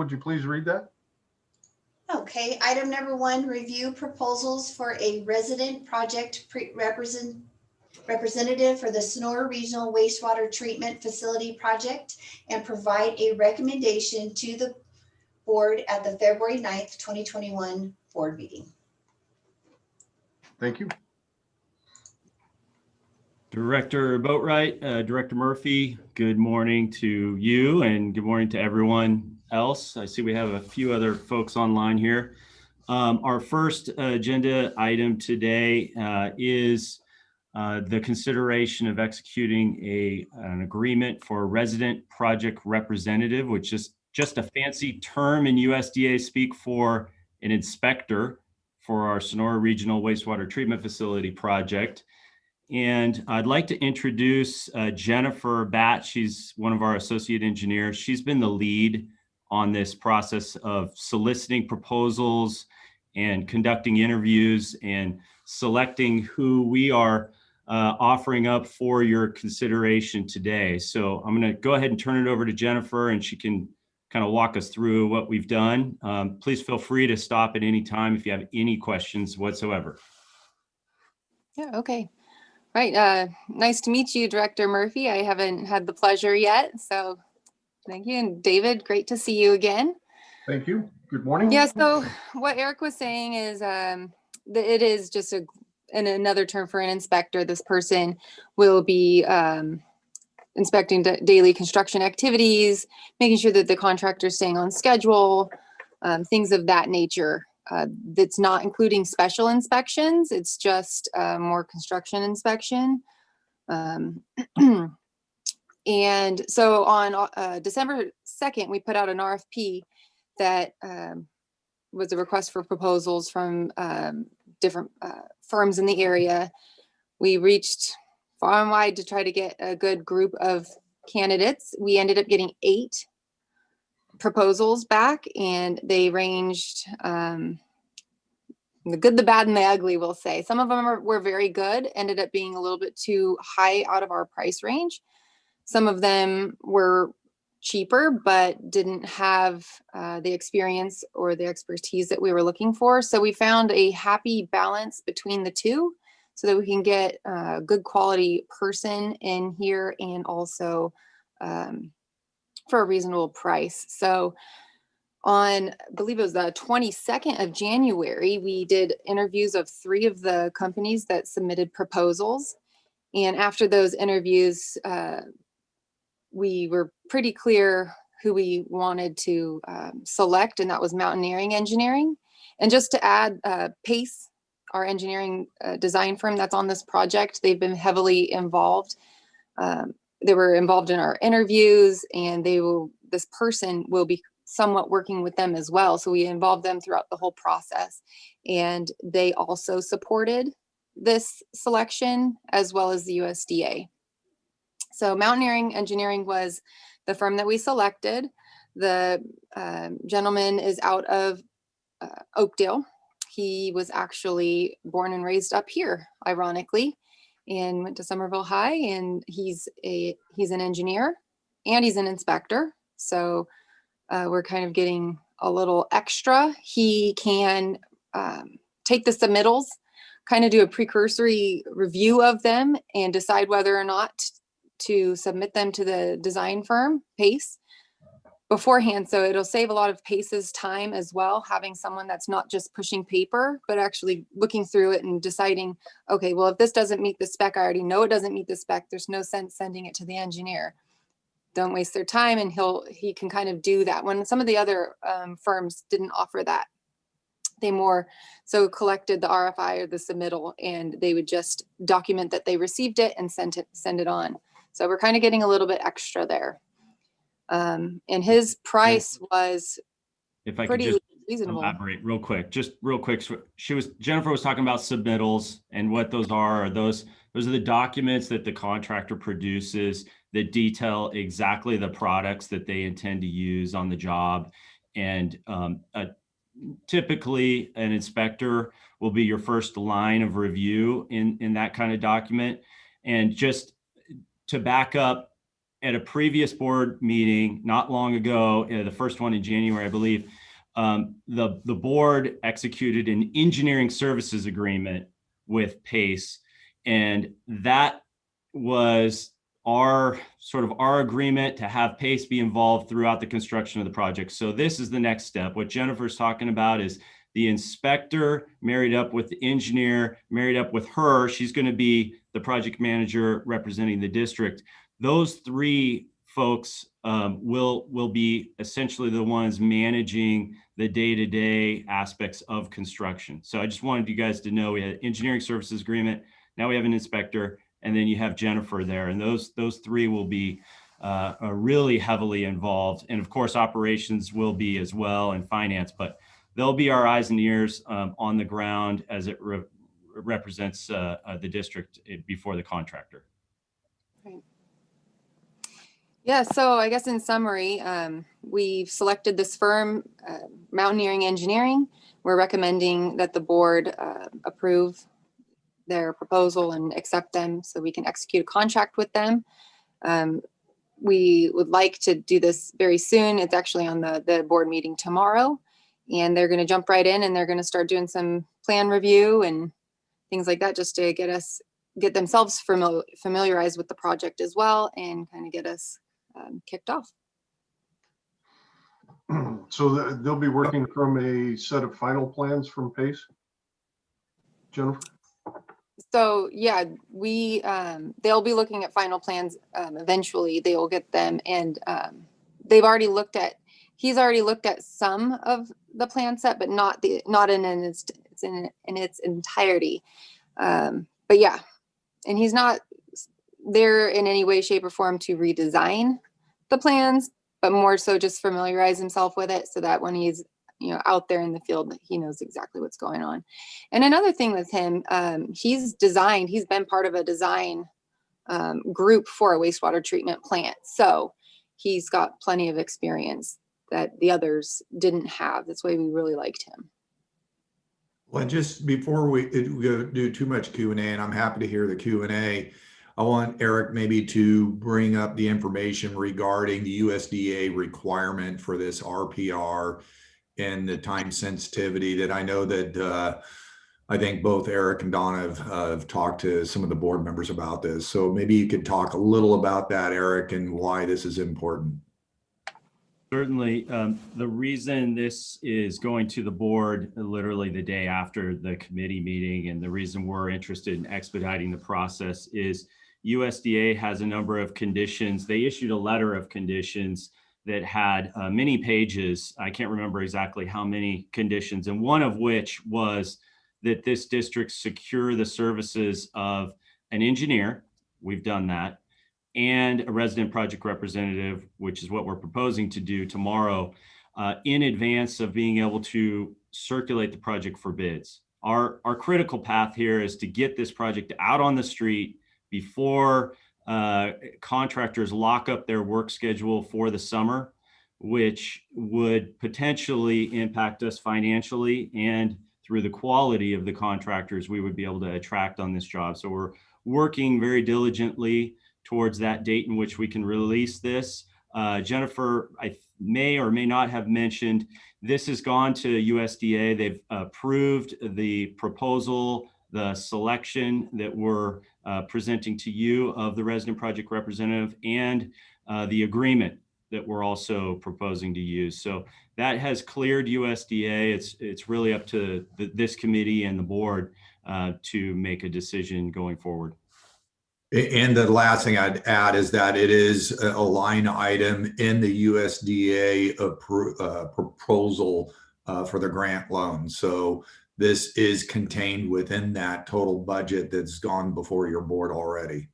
Would you please read that? Okay, item number one, review proposals for a resident project representative for the Sonora Regional Wastewater Treatment Facility project and provide a recommendation to the board at the February 9th, 2021 board meeting. Thank you. Director Boatwright, Director Murphy, good morning to you and good morning to everyone else. I see we have a few other folks online here. Our first agenda item today is the consideration of executing an agreement for a resident project representative, which is just a fancy term in USDA speak for an inspector for our Sonora Regional Wastewater Treatment Facility project. And I'd like to introduce Jennifer Batt. She's one of our associate engineers. She's been the lead on this process of soliciting proposals and conducting interviews and selecting who we are offering up for your consideration today. So I'm going to go ahead and turn it over to Jennifer, and she can kind of walk us through what we've done. Please feel free to stop at any time if you have any questions whatsoever. Yeah, okay. Right. Nice to meet you, Director Murphy. I haven't had the pleasure yet, so thank you. And David, great to see you again. Thank you. Good morning. Yeah, so what Eric was saying is it is just another term for an inspector. This person will be inspecting daily construction activities, making sure that the contractor is staying on schedule, things of that nature. That's not including special inspections. It's just more construction inspection. And so on December 2nd, we put out an RFP that was a request for proposals from different firms in the area. We reached far and wide to try to get a good group of candidates. We ended up getting 8 proposals back, and they ranged the good, the bad, and the ugly, we'll say. Some of them were very good, ended up being a little bit too high out of our price range. Some of them were cheaper, but didn't have the experience or the expertise that we were looking for. So we found a happy balance between the two so that we can get a good quality person in here and also for a reasonable price. So on, I believe it was the 22nd of January, we did interviews of 3 of the companies that submitted proposals. And after those interviews, we were pretty clear who we wanted to select, and that was Mountaineering Engineering. And just to add, PACE, our engineering design firm that's on this project, they've been heavily involved. They were involved in our interviews, and this person will be somewhat working with them as well. So we involved them throughout the whole process, and they also supported this selection as well as the USDA. So Mountaineering Engineering was the firm that we selected. The gentleman is out of Oakdale. He was actually born and raised up here, ironically, and went to Somerville High, and he's an engineer and he's an inspector. So we're kind of getting a little extra. He can take the submittals, kind of do a precursory review of them and decide whether or not to submit them to the design firm, PACE, beforehand. So it'll save a lot of PACE's time as well, having someone that's not just pushing paper, but actually looking through it and deciding, okay, well, if this doesn't meet the spec, I already know it doesn't meet the spec. There's no sense sending it to the engineer. Don't waste their time, and he can kind of do that. When some of the other firms didn't offer that, they more so collected the RFI or the submittal, and they would just document that they received it and send it on. So we're kind of getting a little bit extra there. And his price was if I pretty could just reasonable. Elaborate real quick. Jennifer was talking about submittals, and what those are those are the documents that the contractor produces that detail exactly the products that they intend to use on the job. And typically an inspector will be your first line of review in that kind of document. And just to back up at a previous board meeting not long ago, the first one in January, I believe, the board executed an engineering services agreement with PACE, and that was our agreement to have PACE be involved throughout the construction of the project. So this is the next step. What Jennifer's talking about is the inspector married up with the engineer, married up with her. She's going to be the project manager representing the district. Those three folks will be essentially the ones managing the day-to-day aspects of construction. So I just wanted you guys to know we had engineering services agreement. Now we have an inspector, and then you have Jennifer there, and those three will be really heavily involved. And of course, operations will be as well, and finance, but they'll be our eyes and ears on the ground as it represents the district before the contractor. Right. Yeah, so I guess in summary, we've selected this firm, Mountaineering Engineering. We're recommending that the board approve their proposal and accept them so we can execute a contract with them. We would like to do this very soon. It's actually on the board meeting tomorrow, and they're going to jump right in and they're going to start doing some plan review and things like that, just to get themselves familiarized with the project as well, and kind of get us kicked off. So they'll be working from a set of final plans from PACE, Jennifer? So yeah, they'll be looking at final plans. Eventually they will get them, and he's already looked at some of the plan set, but not in its entirety. But yeah, and he's not there in any way, shape, or form to redesign the plans, but more so just familiarize himself with it so that when he's out there in the field, he knows exactly what's going on. And another thing with him, he's been part of a design group for a wastewater treatment plant. So he's got plenty of experience that the others didn't have. That's why we really liked him. Well, just before we do too much Q&A, and I'm happy to hear the Q&A, I want Eric maybe to bring up the information regarding the USDA requirement for this RPR and the time sensitivity that I know that I think both Eric and Donna have talked to some of the board members about this. So maybe you could talk a little about that, Eric, and why this is important. Certainly. The reason this is going to the board literally the day after the committee meeting, and the reason we're interested in expediting the process, is USDA has a number of conditions. They issued a letter of conditions that had many pages. I can't remember exactly how many conditions, and one of which was that this district secure the services of an engineer. We've done that. And a resident project representative, which is what we're proposing to do tomorrow, in advance of being able to circulate the project for bids. Our critical path here is to get this project out on the street before contractors lock up their work schedule for the summer, which would potentially impact us financially, and through the quality of the contractors we would be able to attract on this job. So we're working very diligently towards that date in which we can release this. Jennifer, I may or may not have mentioned, this has gone to USDA. They've approved the proposal, the selection that we're presenting to you of the resident project representative, and the agreement that we're also proposing to use. So that has cleared USDA. It's really up to this committee and the board to make a decision going forward. And the last thing I'd add is that it is a line item in the USDA proposal for the grant loan. So this is contained within that total budget that's gone before your board already.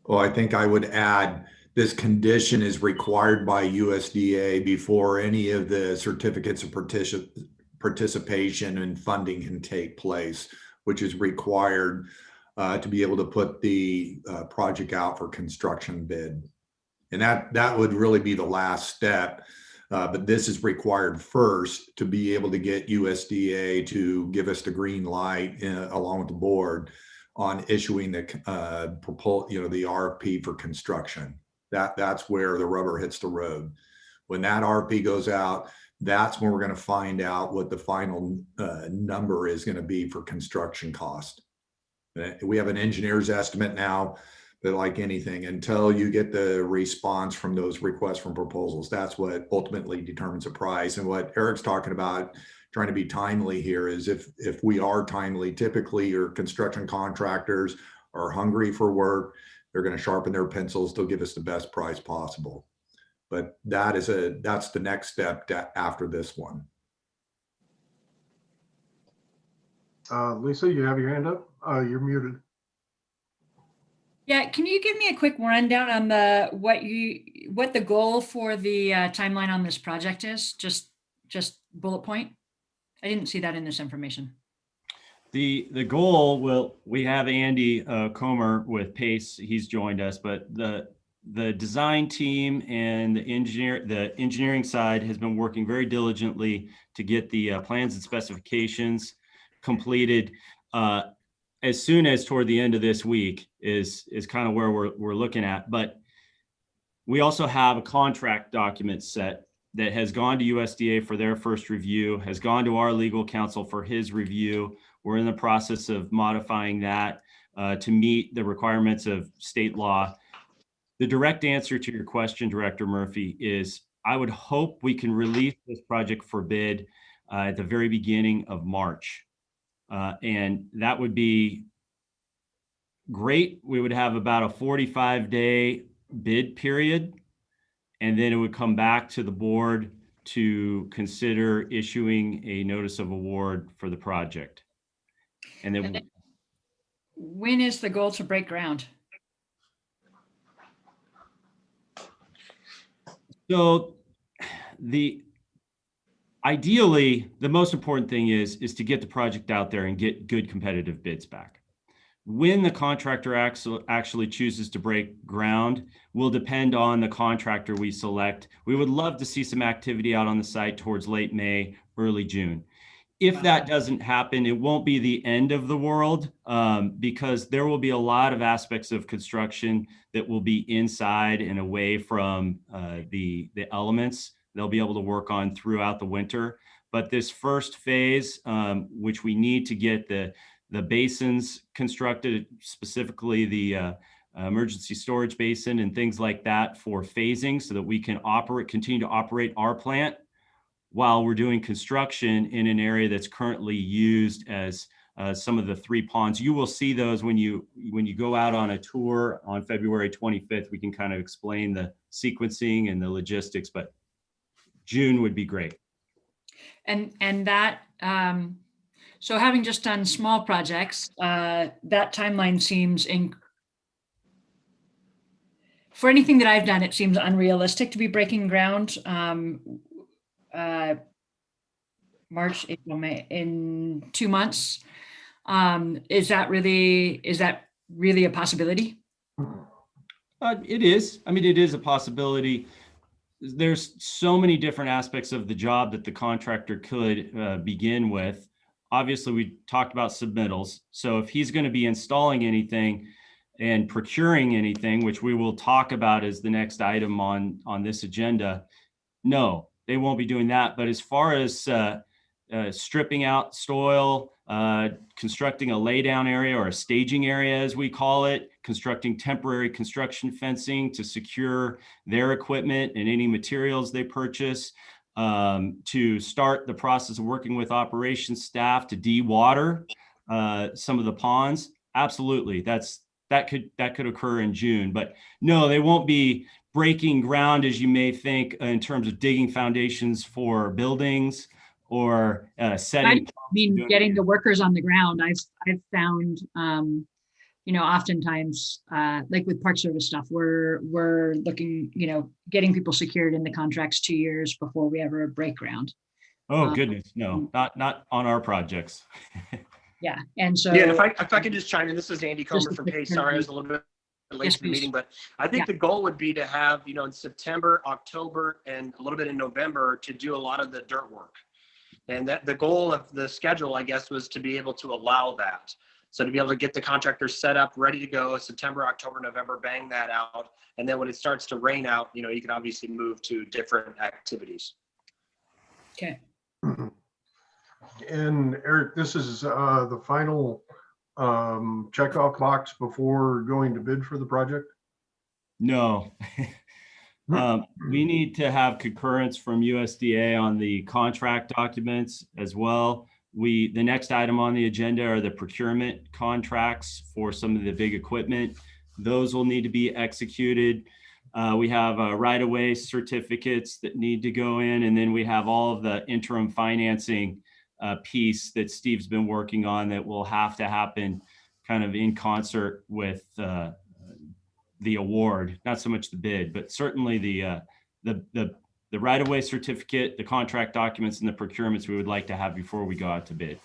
Well, I think I would add, this condition is required by USDA before any of the certificates of participation and funding can take place, which is required to be able to put the project out for construction bid. And that would really be the last step But this is required first to be able to get USDA to give us the green light along with the board on issuing the the RFP for construction. That's where the rubber hits the road. When that RFP goes out, that's when we're going to find out what the final number is going to be for construction cost. We have an engineer's estimate now, but like anything, until you get the response from those requests from proposals, that's what ultimately determines the price. And what Eric's talking about, trying to be timely here, is if we are timely, typically your construction contractors are hungry for work. They're going to sharpen their pencils. They'll give us the best price possible. But that's the next step after this one. Lisa, you have your hand up? You're muted. Yeah, can you give me a quick rundown on what the goal for the timeline on this project is? Just bullet point. I didn't see that in this information. The goal, we have Andy Comer with PACE. He's joined us, but the design team and the engineering side has been working very diligently to get the plans and specifications completed as soon as toward the end of this week is kind of where we're looking at. But we also have a contract document set that has gone to USDA for their first review, has gone to our legal counsel for his review. We're in the process of modifying that to meet the requirements of state law. The direct answer to your question, Director Murphy, is I would hope we can release this project for bid at the very beginning of March. And that would be great. We would have about a 45-day bid period, and then it would come back to the board to consider issuing a notice of award for the project. And then when is the goal to break ground? So ideally, the most important thing is to get the project out there and get good competitive bids back. When the contractor actually chooses to break ground will depend on the contractor we select. We would love to see some activity out on the site towards late May, early June. If that doesn't happen, it won't be the end of the world because there will be a lot of aspects of construction that will be inside and away from the elements they'll be able to work on throughout the winter. But this first phase, which we need to get the basins constructed, specifically the emergency storage basin and things like that for phasing so that we can continue to operate our plant while we're doing construction in an area that's currently used as some of the 3 ponds. You will see those when you go out on a tour on February 25th. We can kind of explain the sequencing and the logistics, but June would be great. And that, so having just done small projects, that timeline seems, for anything that I've done, it seems unrealistic to be breaking ground March, April, May, in 2 months. Is that really a possibility? It is. I mean, it is a possibility. There's so many different aspects of the job that the contractor could begin with. Obviously, we talked about submittals. So if he's going to be installing anything and procuring anything, which we will talk about as the next item on this agenda, no, they won't be doing that. But as far as stripping out soil, constructing a laydown area or a staging area, as we call it, constructing temporary construction fencing to secure their equipment and any materials they purchase, to start the process of working with operations staff to de-water some of the ponds. Absolutely, that could occur in June. But no, they won't be breaking ground as you may think in terms of digging foundations for buildings or setting. I mean, getting the workers on the ground. I've found, oftentimes, like with Park Service stuff, we're looking, getting people secured in the contracts 2 years before we ever break ground. Oh goodness, no, not on our projects. Yeah, and so yeah, if I could just chime in, this is Andy Comer from PACE. Sorry, I was a little bit Yes, late to the please. meeting, but I think Yeah. the goal would be to have, in September, October, and a little bit in November to do a lot of the dirt work. And that the goal of the schedule, I guess, was to be able to allow that. So to be able to get the contractors set up, ready to go, September, October, November, bang that out. And then when it starts to rain out, you can obviously move to different activities. Okay. And Eric, this is the final checkoff box before going to bid for the project? No. We need to have concurrence from USDA on the contract documents as well. The next item on the agenda are the procurement contracts for some of the big equipment. Those will need to be executed. We have right-of-way certificates that need to go in, and then we have all of the interim financing piece that Steve's been working on that will have to happen kind of in concert with the award, not so much the bid, but certainly the right-of-way certificate, the contract documents, and the procurements we would like to have before we go out to bid.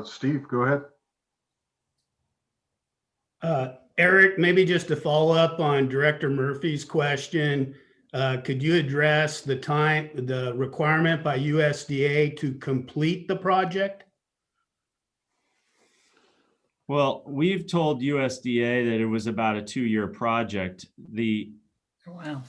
Steve, go ahead. Eric, maybe just to follow up on Director Murphy's question, could you address the requirement by USDA to complete the project? Well, we've told USDA that it was about a 2-year project. Wow.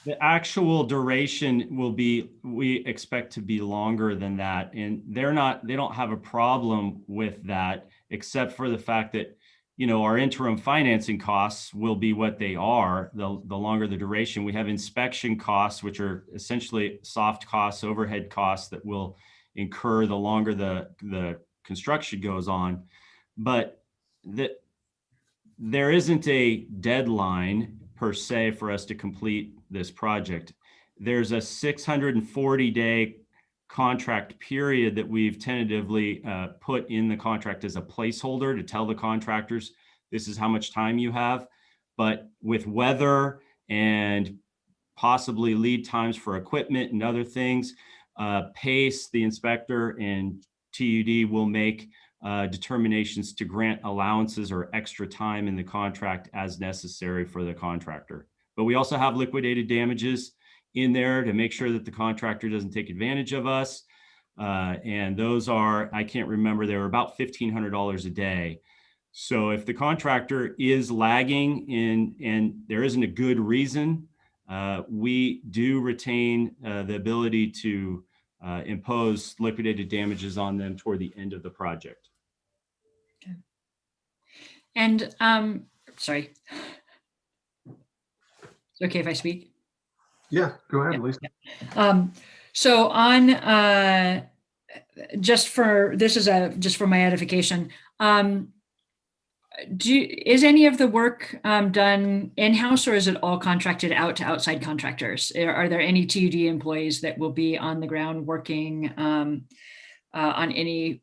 The actual duration will be, we expect to be longer than that. And they don't have a problem with that, except for the fact that, our interim financing costs will be what they are, the longer the duration. We have inspection costs, which are essentially soft costs, overhead costs that will incur the longer the construction goes on. But there isn't a deadline per se for us to complete this project. There's a 640-day contract period that we've tentatively put in the contract as a placeholder to tell the contractors this is how much time you have. But with weather and possibly lead times for equipment and other things, PACE, the inspector, and TUD will make determinations to grant allowances or extra time in the contract as necessary for the contractor. But we also have liquidated damages in there to make sure that the contractor doesn't take advantage of us. And those are, I can't remember, they were about $1,500 a day. So if the contractor is lagging and there isn't a good reason, we do retain the ability to impose liquidated damages on them toward the end of the project. Okay. And sorry. It's okay if I speak? Yeah, go ahead, Lisa. So on just for my edification, is any of the work done in-house, or is it all contracted out to outside contractors? Are there any TUD employees that will be on the ground working on any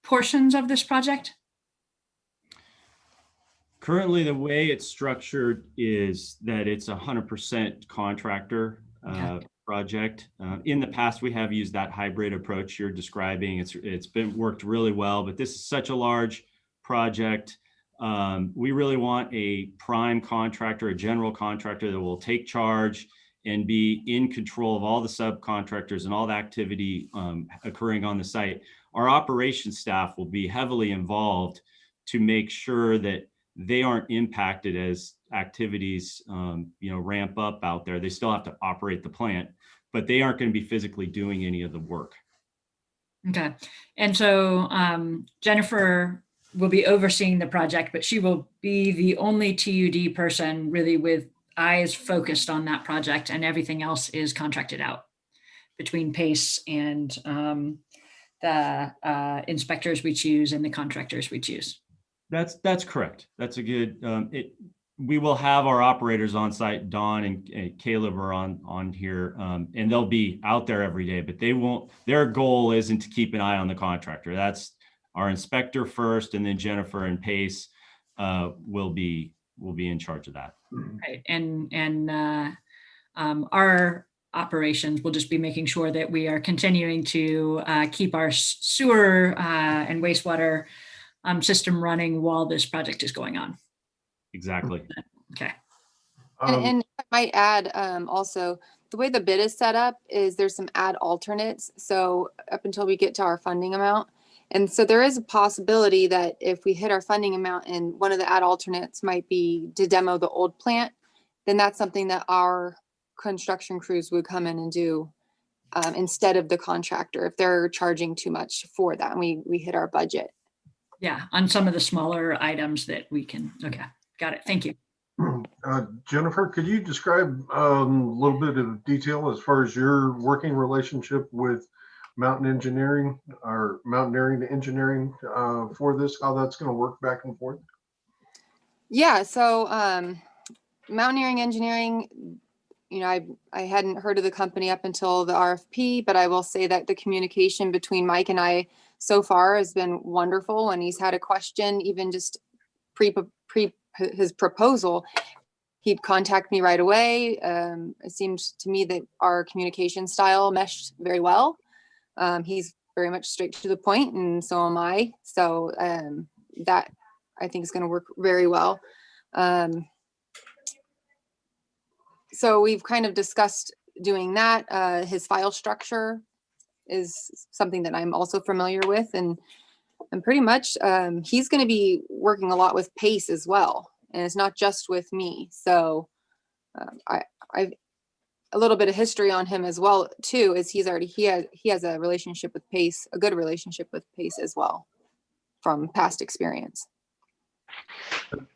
portions of this project? Currently, the way it's structured is that it's 100% contractor project. In the past, we have used that hybrid approach you're describing. It's been worked really well, but this is such a large project. We really want a prime contractor, a general contractor that will take charge and be in control of all the subcontractors and all the activity occurring on the site. Our operations staff will be heavily involved to make sure that they aren't impacted as activities ramp up out there. They still have to operate the plant, but they aren't going to be physically doing any of the work. Okay. And so Jennifer will be overseeing the project, but she will be the only TUD person really with eyes focused on that project, and everything else is contracted out between PACE and the inspectors we choose and the contractors we choose. That's correct. That's a good, we will have our operators on site. Dawn and Caleb are on here, and they'll be out there every day, but their goal isn't to keep an eye on the contractor. That's our inspector first, and then Jennifer and PACE will be in charge of that. Right. And our operations will just be making sure that we are continuing to keep our sewer and wastewater system running while this project is going on. Exactly. Okay. And I might add also, the way the bid is set up is there's some add alternates. So up until we get to our funding amount. And so there is a possibility that if we hit our funding amount and one of the add alternates might be to demo the old plant, then that's something that our construction crews would come in and do instead of the contractor if they're charging too much for that and we hit our budget. Yeah, on some of the smaller items that we can. Okay, got it. Thank you. Jennifer, could you describe a little bit of detail as far as your working relationship with Mountain Engineering or Mountaineering Engineering for this, how that's going to work back and forth? Yeah, so Mountaineering Engineering, I hadn't heard of the company up until the RFP, but I will say that the communication between Mike and I so far has been wonderful. When he's had a question, even just pre his proposal, he'd contact me right away. It seemed to me that our communication style meshed very well. He's very much straight to the point, and so am I. So that I think is going to work very well. So we've kind of discussed doing that. His file structure is something that I'm also familiar with, and pretty much he's going to be working a lot with PACE as well, and it's not just with me. So I've a little bit of history on him as well too, is he has a relationship with PACE, a good relationship with PACE as well from past experience.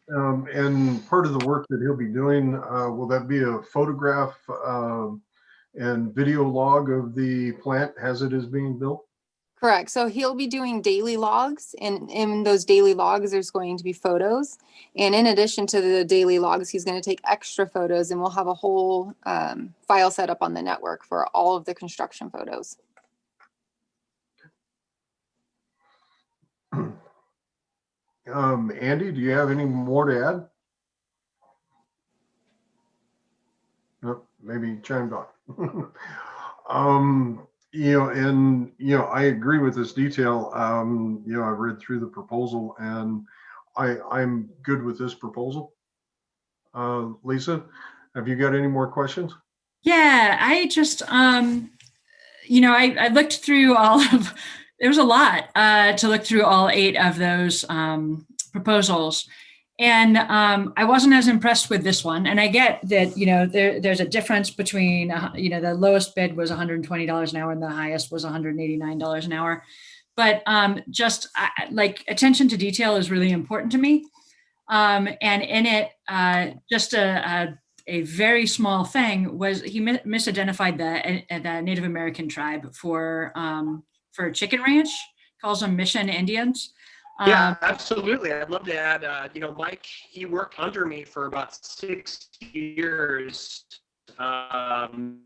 And part of the work that he'll be doing, will that be a photograph and video log of the plant as it is being built? Correct. So he'll be doing daily logs, and in those daily logs, there's going to be photos. And in addition to the daily logs, he's going to take extra photos, and we'll have a whole file set up on the network for all of the construction photos. Andy, do you have any more to add? No, maybe chimed on. I agree with this detail. I read through the proposal and I'm good with this proposal. Lisa, have you got any more questions? Yeah, I just, I looked through all of, there was a lot to look through all 8 of those proposals. And I wasn't as impressed with this one. And I get that, there's a difference between, the lowest bid was $120 an hour and the highest was $189 an hour. But just like attention to detail is really important to me. And in it, just a very small thing was he misidentified the Native American tribe for a chicken ranch, calls them Mission Indians. Yeah, absolutely. I'd love to add, Mike, he worked under me for about 6 years,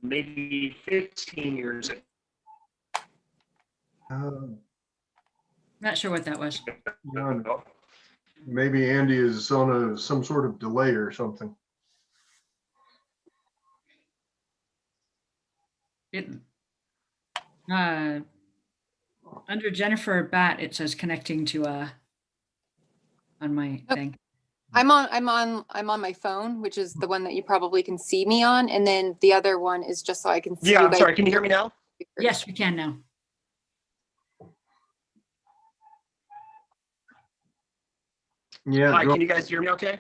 maybe 15 years. Not sure what that was. Maybe Andy is on some sort of delay or something. Under Jennifer Batt, it says connecting to on my thing. I'm on my phone, which is the one that you probably can see me on, and then the other one is just so I can see. Yeah, you I'm guys. sorry. Can you hear me now? Yes, we can now. Yeah. Hi, can you guys hear me okay?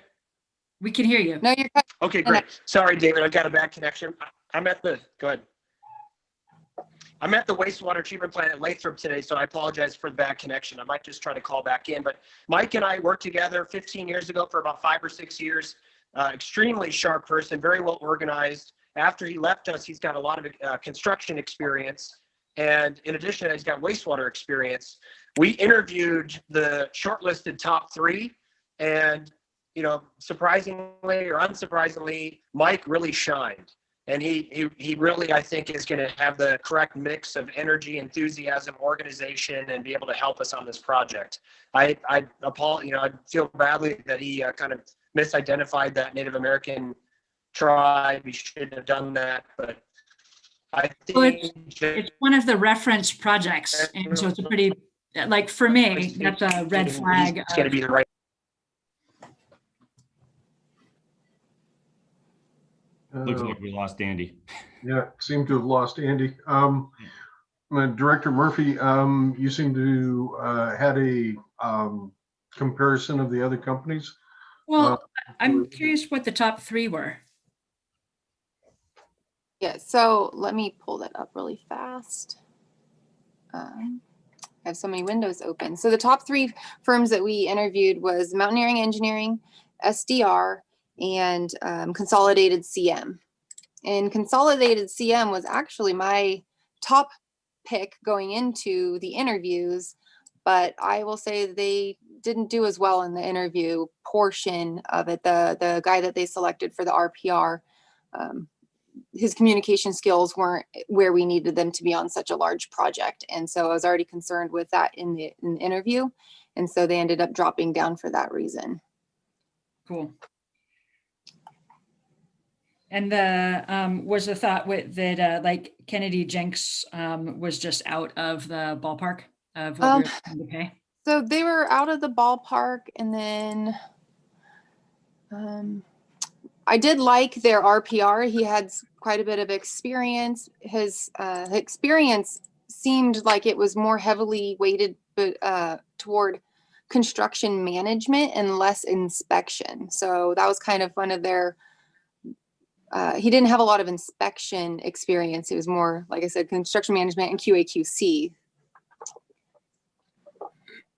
We can hear you. No, you're. Okay, great. Sorry, David, I've got a bad connection. Go ahead. I'm at the wastewater treatment plant at Lathrop today, so I apologize for the bad connection. I might just try to call back in, but Mike and I worked together 15 years ago for about 5 or 6 years. Extremely sharp person, very well organized. After he left us, he's got a lot of construction experience. And in addition, he's got wastewater experience. We interviewed the shortlisted top 3, and surprisingly or unsurprisingly, Mike really shined. And he really, I think, is going to have the correct mix of energy, enthusiasm, organization, and be able to help us on this project. I feel badly that he kind of misidentified that Native American tribe. He shouldn't have done that, but I think it's one of the reference projects, and so it's a pretty Like for me, that's a red flag. It's got to be the right. Looks like we lost Andy. Yeah, seem to have lost Andy. Director Murphy, you seem to had a comparison of the other companies. Well, I'm curious what the top three were. Yeah, so let me pull that up really fast. I have so many windows open. So the top three firms that we interviewed was Mountaineering Engineering, SDR, and Consolidated CM. And Consolidated CM was actually my top pick going into the interviews, but I will say they didn't do as well in the interview portion of it. The guy that they selected for the RPR, his communication skills weren't where we needed them to be on such a large project. And so I was already concerned with that in the interview. And so they ended up dropping down for that reason. Cool. And the was the thought with that like Kennedy Jenks was just out of the ballpark of what we were trying to pay? So they were out of the ballpark, and then I did like their RPR. He had quite a bit of experience. His experience seemed like it was more heavily weighted toward construction management and less inspection. So that was kind of one of their, he didn't have a lot of inspection experience. It was more, like I said, construction management and QA/QC.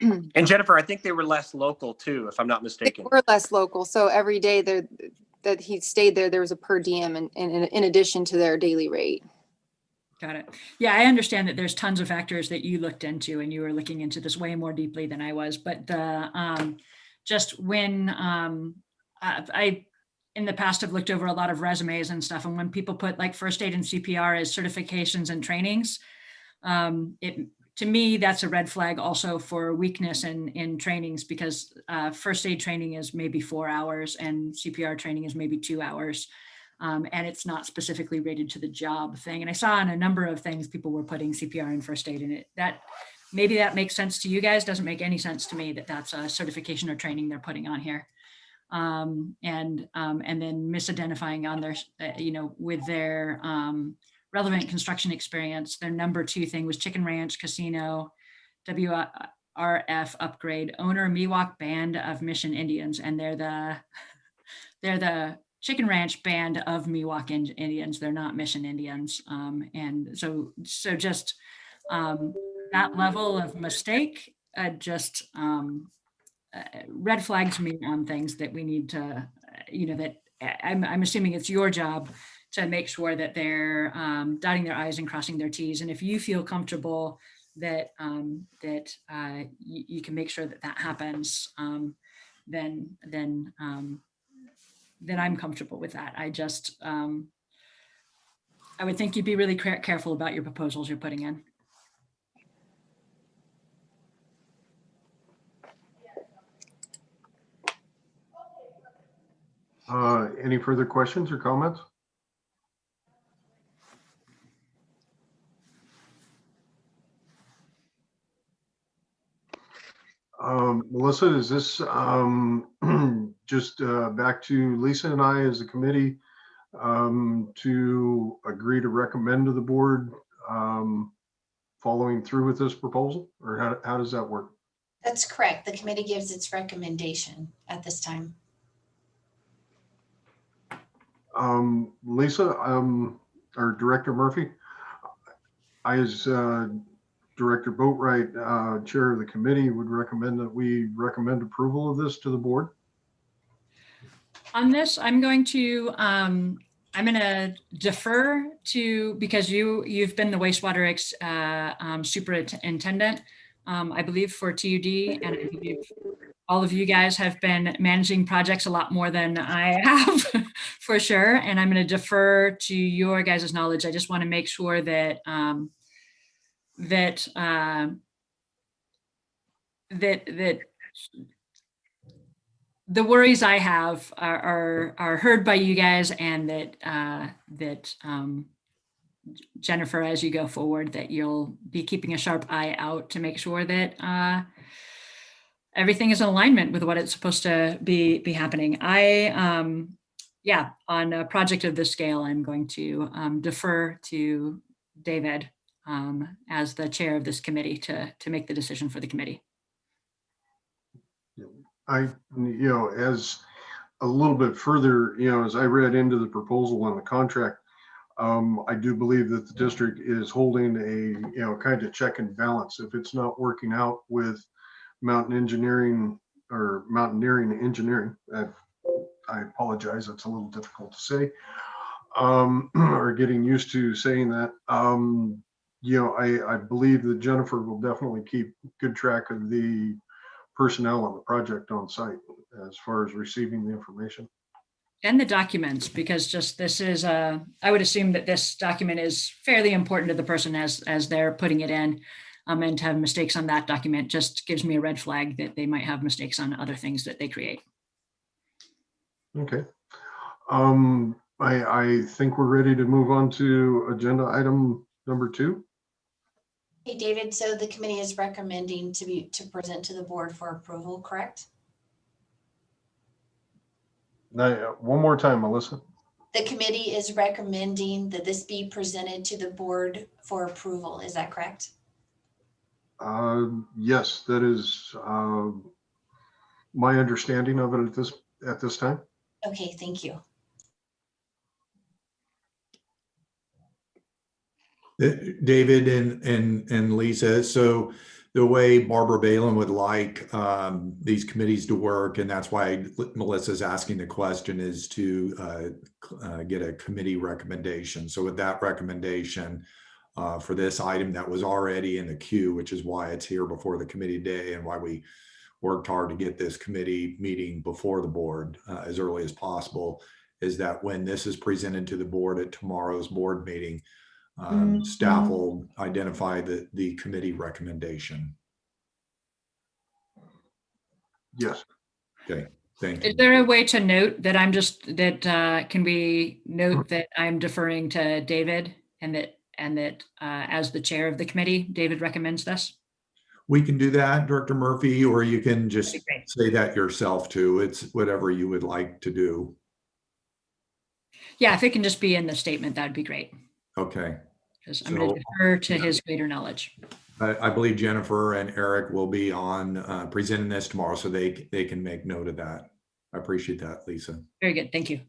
And Jennifer, I think they were less local too, if I'm not mistaken. They were less local. So every day that he stayed there was a per diem in addition to their daily rate. Got it. Yeah, I understand that there's tons of factors that you looked into, and you were looking into this way more deeply than I was. But the just when I in the past have looked over a lot of resumes and stuff, and when people put like first aid and CPR as certifications and trainings, to me, that's a red flag also for weakness in trainings, because first aid training is maybe 4 hours and CPR training is maybe 2 hours. And it's not specifically rated to the job thing. And I saw on a number of things people were putting CPR and first aid in it. That maybe that makes sense to you guys. Doesn't make any sense to me that that's a certification or training they're putting on here. And then misidentifying on their, with their relevant construction experience. Their number 2 thing was Chicken Ranch Casino, WRF upgrade, owner Miwok Band of Mission Indians, and they're the Chicken Ranch Band of Miwok Indians. They're not Mission Indians, and so just that level of mistake just red flags me on things that we need to, that I'm assuming it's your job to make sure that they're dotting their I's and crossing their T's. And if you feel comfortable that you can make sure that happens, then I'm comfortable with that. I just, I would think you'd be really careful about your proposals you're putting in. Any further questions or comments? Melissa, is this just back to Lisa and I as a committee to agree to recommend to the board following through with this proposal, or how does that work? That's correct. The committee gives its recommendation at this time. Lisa, or Director Murphy, I as Director Boatwright, chair of the committee, would recommend that we recommend approval of this to the board. On this, I'm going to defer to, because you've been the wastewater superintendent, I believe, for TUD, and I believe all of you guys have been managing projects a lot more than I have for sure. And I'm going to defer to your guys' knowledge. I just want to make sure that that the worries I have are heard by you guys, and that Jennifer, as you go forward, that you'll be keeping a sharp eye out to make sure that everything is in alignment with what it's supposed to be happening. Yeah, on a project of this scale, I'm going to defer to David as the chair of this committee to make the decision for the committee. As a little bit further, as I read into the proposal on the contract, I do believe that the district is holding a, kind of check and balance. If it's not working out with mountain engineering or mountaineering engineering, I apologize, it's a little difficult to say, or getting used to saying that. I believe that Jennifer will definitely keep good track of the personnel on the project on site as far as receiving the information. And the documents, because just this is, I would assume that this document is fairly important to the person as they're putting it in. And to have mistakes on that document just gives me a red flag that they might have mistakes on other things that they create. Okay. I think we're ready to move on to agenda item number 2. Hey, David, so the committee is recommending to present to the board for approval, correct? Now, one more time, Melissa. The committee is recommending that this be presented to the board for approval. Is that correct? Yes, that is my understanding of it at this time. Okay, thank you. David and Lisa, so the way Barbara Balin would like these committees to work, and that's why Melissa's asking the question, is to get a committee recommendation. So with that recommendation for this item that was already in the queue, which is why it's here before the committee day and why we worked hard to get this committee meeting before the board as early as possible, is that when this is presented to the board at tomorrow's board meeting, staff will identify the committee recommendation. Yes. Okay, thank you. Is there a way to note that can we note that I'm deferring to David and that as the chair of the committee, David recommends this? We can do that, Director Murphy, or you can just say that yourself too. It's whatever you would like to do. Yeah, if it can just be in the statement, that'd be great. Okay. Because I'm going to defer to his greater knowledge. I believe Jennifer and Eric will be on presenting this tomorrow, so they can make note of that. I appreciate that, Lisa. Very good. Thank you.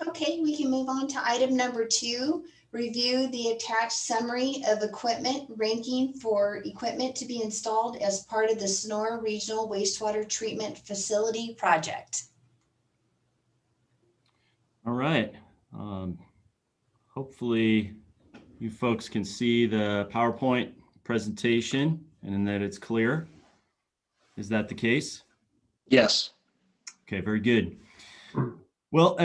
Okay, we can move on to item number 2. Review the attached summary of equipment ranking for equipment to be installed as part of the Sonora Regional Wastewater Treatment Facility project. All right. Hopefully you folks can see the PowerPoint presentation and that it's clear. Is that the case? Yes. Okay, very good. Well,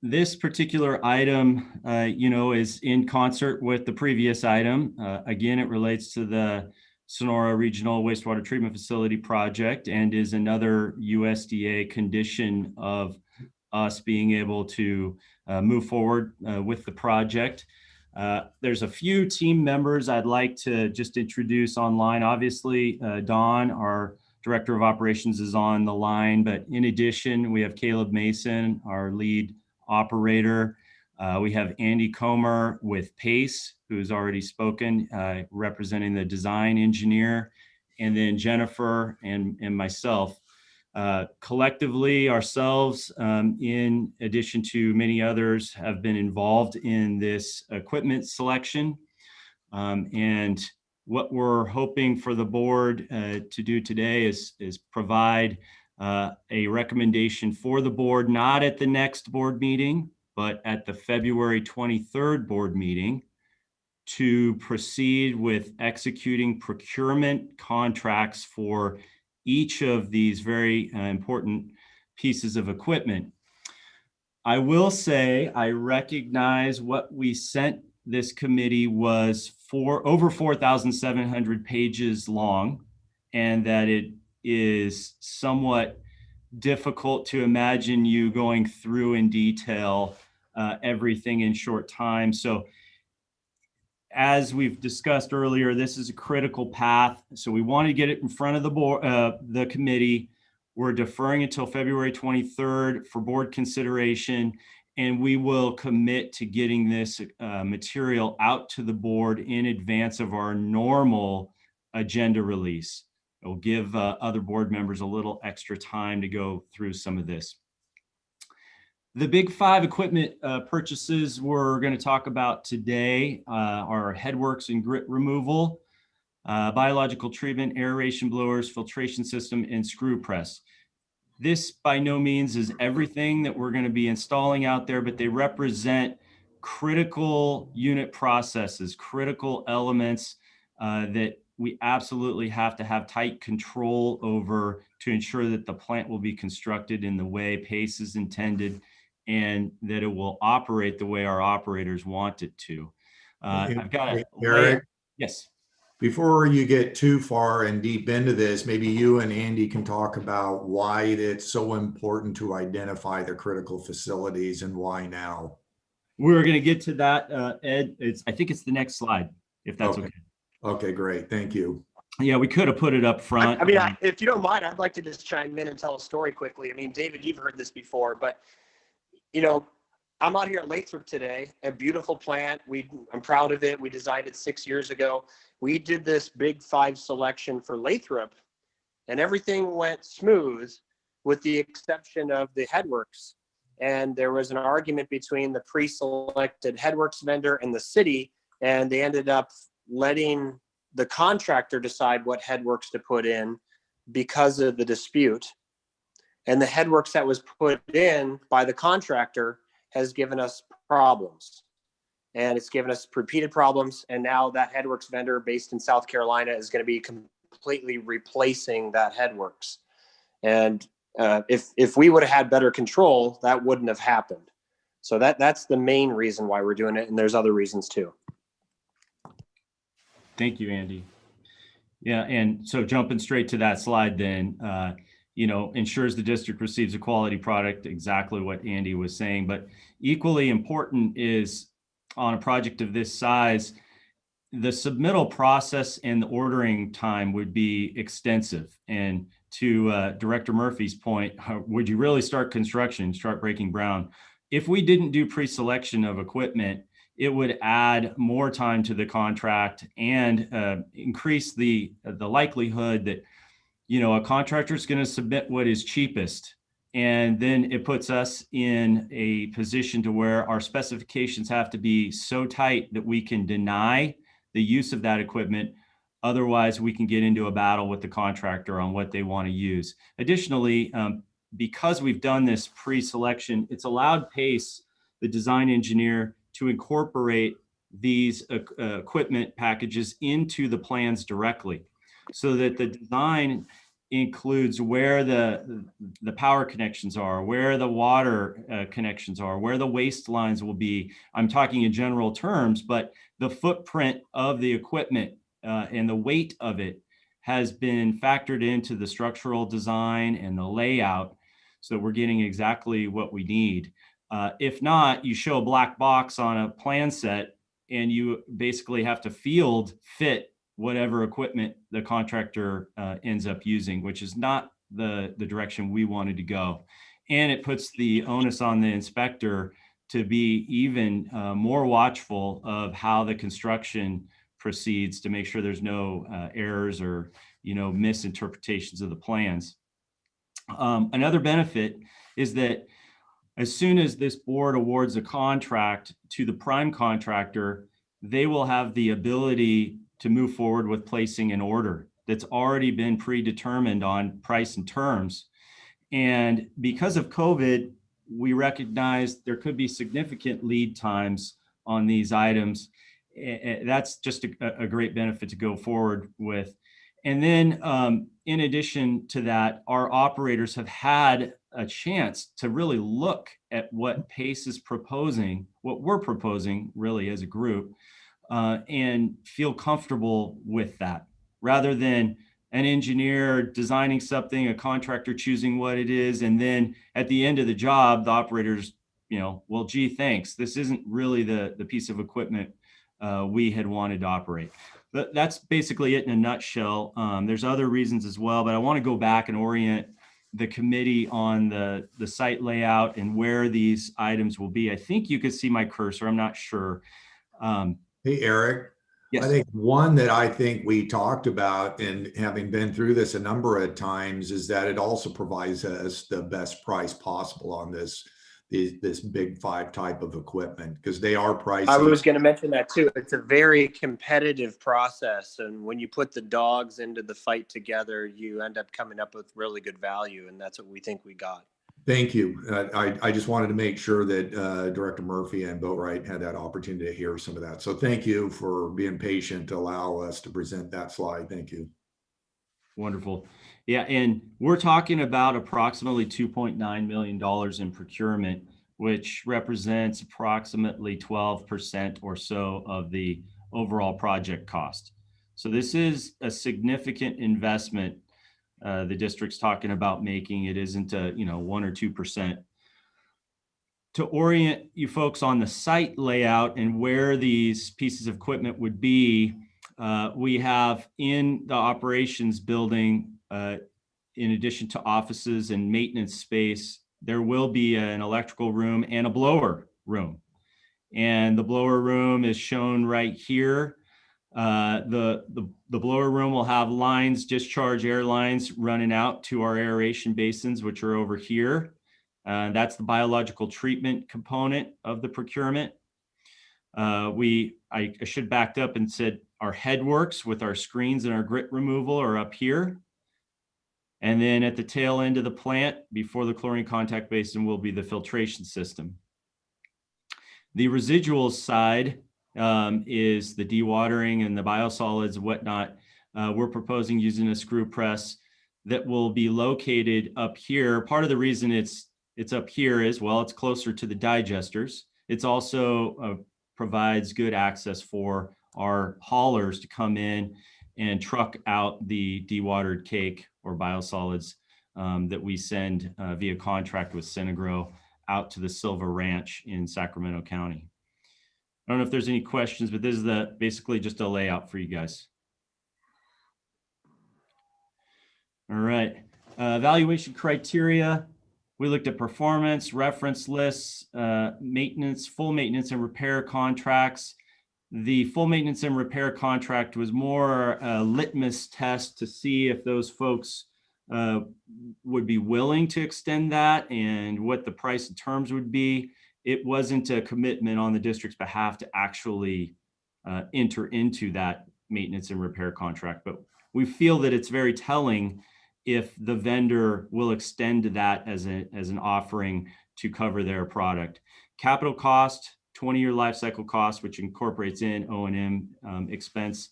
this particular item, is in concert with the previous item. Again, it relates to the Sonora Regional Wastewater Treatment Facility project and is another USDA condition of us being able to move forward with the project. There's a few team members I'd like to just introduce online. Obviously, Dawn, our Director of Operations, is on the line, but in addition, we have Caleb Mason, our lead operator. We have Andy Comer with PACE, who's already spoken, representing the design engineer, and then Jennifer and myself. Collectively, ourselves, in addition to many others, have been involved in this equipment selection. And what we're hoping for the board to do today is provide a recommendation for the board, not at the next board meeting, but at the February 23rd board meeting, to proceed with executing procurement contracts for each of these very important pieces of equipment. I will say I recognize what we sent this committee was over 4,700 pages long, and that it is somewhat difficult to imagine you going through in detail everything in short time. So as we've discussed earlier, this is a critical path. So we want to get it in front of the board, the committee. We're deferring until February 23rd for board consideration, and we will commit to getting this material out to the board in advance of our normal agenda release. It will give other board members a little extra time to go through some of this. The big 5 equipment purchases we're going to talk about today are headworks and grit removal, biological treatment, aeration blowers, filtration system, and screw press. This by no means is everything that we're going to be installing out there, but they represent critical unit processes, critical elements that we absolutely have to have tight control over to ensure that the plant will be constructed in the way PACE is intended, and that it will operate the way our operators want it to. I've got a Eric, yes. Before you get too far and deep into this, maybe you and Andy can talk about why it's so important to identify the critical facilities and why now. We're going to get to that, Ed. I think it's the next slide, if that's okay. Okay, great. Thank you. Yeah, we could have put it up front. I mean, if you don't mind, I'd like to just chime in and tell a story quickly. I mean, David, you've heard this before, but you know, I'm out here at Lathrop today, a beautiful plant. I'm proud of it. We designed it 6 years ago. We did this big 5 selection for Lathrop, and everything went smooth with the exception of the Headworks. And there was an argument between the pre-selected Headworks vendor and the city, and they ended up letting the contractor decide what Headworks to put in because of the dispute. And the Headworks that was put in by the contractor has given us problems. And it's given us repeated problems. And now that Headworks vendor based in South Carolina is going to be completely replacing that Headworks. And if we would have had better control, that wouldn't have happened. So that's the main reason why we're doing it. And there's other reasons too. Thank you, Andy. Yeah, and so jumping straight to that slide then, ensures the district receives a quality product, exactly what Andy was saying. But equally important is on a project of this size, the submittal process and the ordering time would be extensive. And to Director Murphy's point, would you really start construction, start breaking ground? If we didn't do pre-selection of equipment, it would add more time to the contract and increase the likelihood that a contractor is going to submit what is cheapest. And then it puts us in a position to where our specifications have to be so tight that we can deny the use of that equipment. Otherwise, we can get into a battle with the contractor on what they want to use. Additionally, because we've done this pre-selection, it's allowed PACE, the design engineer, to incorporate these equipment packages into the plans directly, so that the design includes where the power connections are, where the water connections are, where the waste lines will be. I'm talking in general terms, but the footprint of the equipment and the weight of it has been factored into the structural design and the layout, so that we're getting exactly what we need. If not, you show a black box on a plan set and you basically have to field fit whatever equipment the contractor ends up using, which is not the direction we wanted to go. And it puts the onus on the inspector to be even more watchful of how the construction proceeds to make sure there's no errors or misinterpretations of the plans. Another benefit is that as soon as this board awards a contract to the prime contractor, they will have the ability to move forward with placing an order that's already been predetermined on price and terms. And because of COVID, we recognize there could be significant lead times on these items. That's just a great benefit to go forward with. And then in addition to that, our operators have had a chance to really look at what PACE is proposing, what we're proposing really as a group, and feel comfortable with that, rather than an engineer designing something, a contractor choosing what it is, and then at the end of the job, the operators, well, gee, thanks. This isn't really the piece of equipment we had wanted to operate. But that's basically it in a nutshell. There's other reasons as well, but I want to go back and orient the committee on the site layout and where these items will be. I think you could see my cursor. I'm not sure. Hey, Eric. Yes. I think one that I think we talked about, and having been through this a number of times, is that it also provides us the best price possible on this big 5 type of equipment, because they are pricey. I was going to mention that too. It's a very competitive process, and when you put the dogs into the fight together, you end up coming up with really good value, and that's what we think we got. Thank you. I just wanted to make sure that Director Murphy and Boatwright had that opportunity to hear some of that. So thank you for being patient to allow us to present that slide. Thank you. Wonderful. Yeah, and we're talking about approximately $2.9 million in procurement, which represents approximately 12% or so of the overall project cost. So this is a significant investment the district's talking about making. It isn't a 1 or 2%. To orient you folks on the site layout and where these pieces of equipment would be, we have in the operations building, in addition to offices and maintenance space, there will be an electrical room and a blower room. And the blower room is shown right here. The blower room will have lines, discharge air lines running out to our aeration basins, which are over here. That's the biological treatment component of the procurement. I should backed up and said our headworks with our screens and our grit removal are up here. And then at the tail end of the plant, before the chlorine contact basin, will be the filtration system. The residual side is the dewatering and the biosolids and whatnot. We're proposing using a screw press that will be located up here. Part of the reason it's up here is, well, it's closer to the digesters. It's also provides good access for our haulers to come in and truck out the dewatered cake or biosolids that we send via contract with Synagro out to the Silva Ranch in Sacramento County. I don't know if there's any questions, but this is basically just a layout for you guys. All right, evaluation criteria. We looked at performance, reference lists, maintenance, full maintenance and repair contracts. The full maintenance and repair contract was more a litmus test to see if those folks would be willing to extend that and what the price and terms would be. It wasn't a commitment on the district's behalf to actually enter into that maintenance and repair contract, but we feel that it's very telling if the vendor will extend that as an offering to cover their product. Capital cost, 20-year life cycle cost, which incorporates in O&M expense.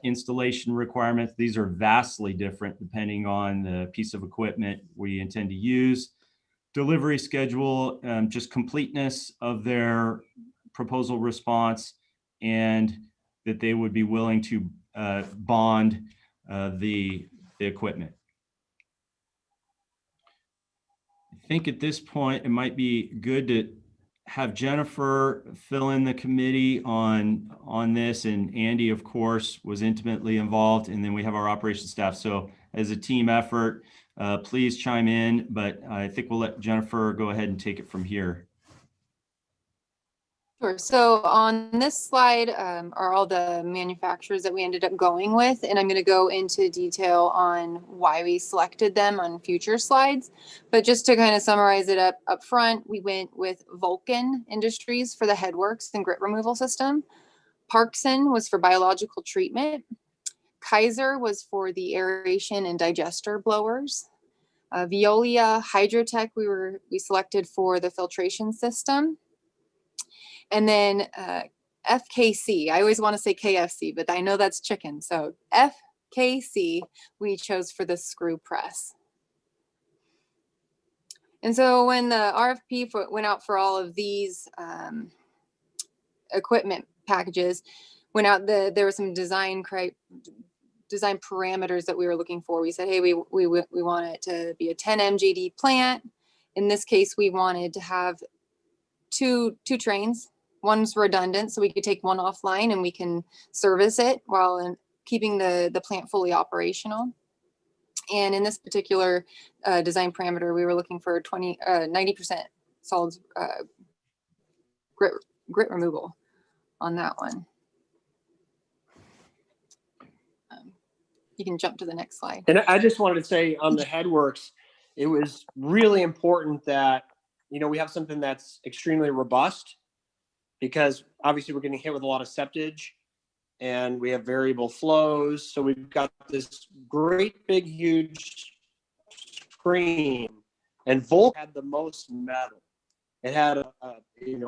Installation requirements, these are vastly different depending on the piece of equipment we intend to use. Delivery schedule, just completeness of their proposal response, and that they would be willing to bond the equipment. I think at this point, it might be good to have Jennifer fill in the committee on this, and Andy, of course, was intimately involved, and then we have our operations staff. So as a team effort, please chime in, but I think we'll let Jennifer go ahead and take it from here. Sure. So on this slide are all the manufacturers that we ended up going with, and I'm going to go into detail on why we selected them on future slides. But just to kind of summarize it up front, we went with Vulcan Industries for the headworks and grit removal system. Parkson was for biological treatment. Kaiser was for the aeration and digester blowers. Veolia Hydrotech we selected for the filtration system. And then FKC, I always want to say KFC, but I know that's chicken. So FKC, we chose for the screw press. And so when the RFP went out for all of these equipment packages, went out, there were some design parameters that we were looking for. We said, hey, we want it to be a 10 MJD plant. In this case, we wanted to have two trains. One's redundant, so we could take one offline and we can service it while keeping the plant fully operational. And in this particular design parameter, we were looking for 90% solids grit removal on that one. You can jump to the next slide. And I just wanted to say on the Headworks, it was really important that, you know, we have something that's extremely robust, because obviously we're getting hit with a lot of septage and we have variable flows. So we've got this great big huge screen, and Vulcan had the most metal. It had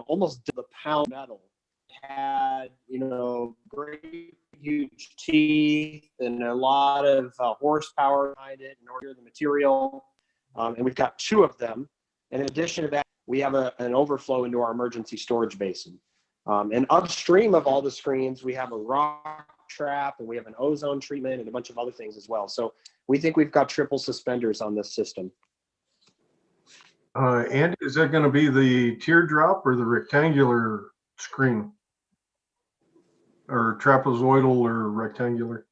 almost the pound metal. It had, you know, great huge teeth and a lot of horsepower behind it in order to the material. And we've got 2 of them. In addition to that, we have an overflow into our emergency storage basin. And upstream of all the screens, we have a rock trap and we have an ozone treatment and a bunch of other things as well. So we think we've got triple suspenders on this system. And is that going to be the teardrop or the rectangular screen? Or trapezoidal or rectangular?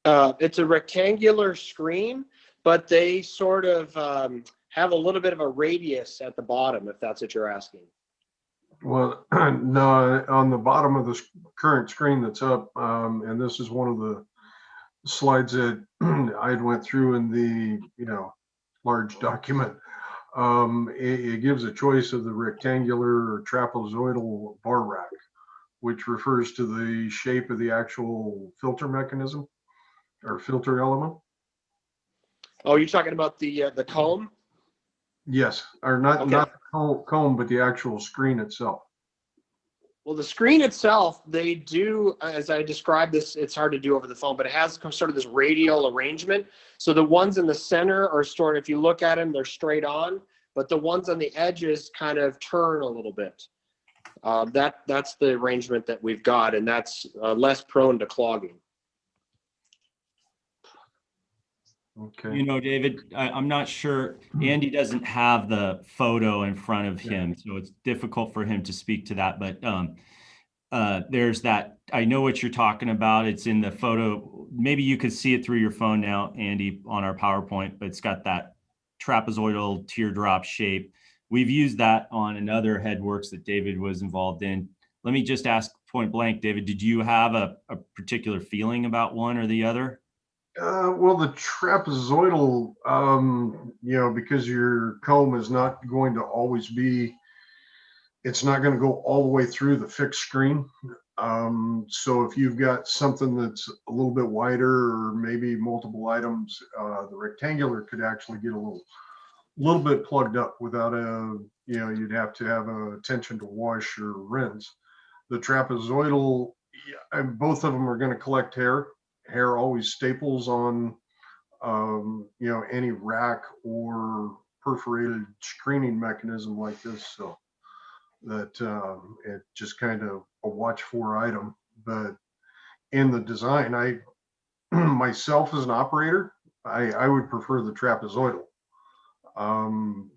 It's a rectangular screen, but they sort of have a little bit of a radius at the bottom, if that's what you're asking. Well, no, on the bottom of the current screen that's up, and this is one of the slides that I went through in the, large document. It gives a choice of the rectangular or trapezoidal bar rack, which refers to the shape of the actual filter mechanism or filter element. Oh, you're talking about the comb? Yes, or not, Okay. not the comb, but the actual screen itself. Well, the screen itself, they do, as I described this, it's hard to do over the phone, but it has sort of this radial arrangement. So the ones in the center are sort of, if you look at them, they're straight on, but the ones on the edges kind of turn a little bit. That's the arrangement that we've got, and that's less prone to clogging. Okay. You know, David, I'm not sure. Andy doesn't have the photo in front of him, so it's difficult for him to speak to that. But there's that. I know what you're talking about. It's in the photo. Maybe you could see it through your phone now, Andy, on our PowerPoint. But it's got that trapezoidal teardrop shape. We've used that on another Headworks that David was involved in. Let me just ask point blank, David, did you have a particular feeling about one or the other? Well, the trapezoidal, because your comb is not going to always be, it's not going to go all the way through the fixed screen. So if you've got something that's a little bit wider or maybe multiple items, the rectangular could actually get a little bit plugged up without you'd have to have attention to wash or rinse. The trapezoidal, both of them are going to collect hair. Hair always staples on, any rack or perforated screening mechanism like this. So that it just kind of a watch for item. But in the design, I myself as an operator, I would prefer the trapezoidal,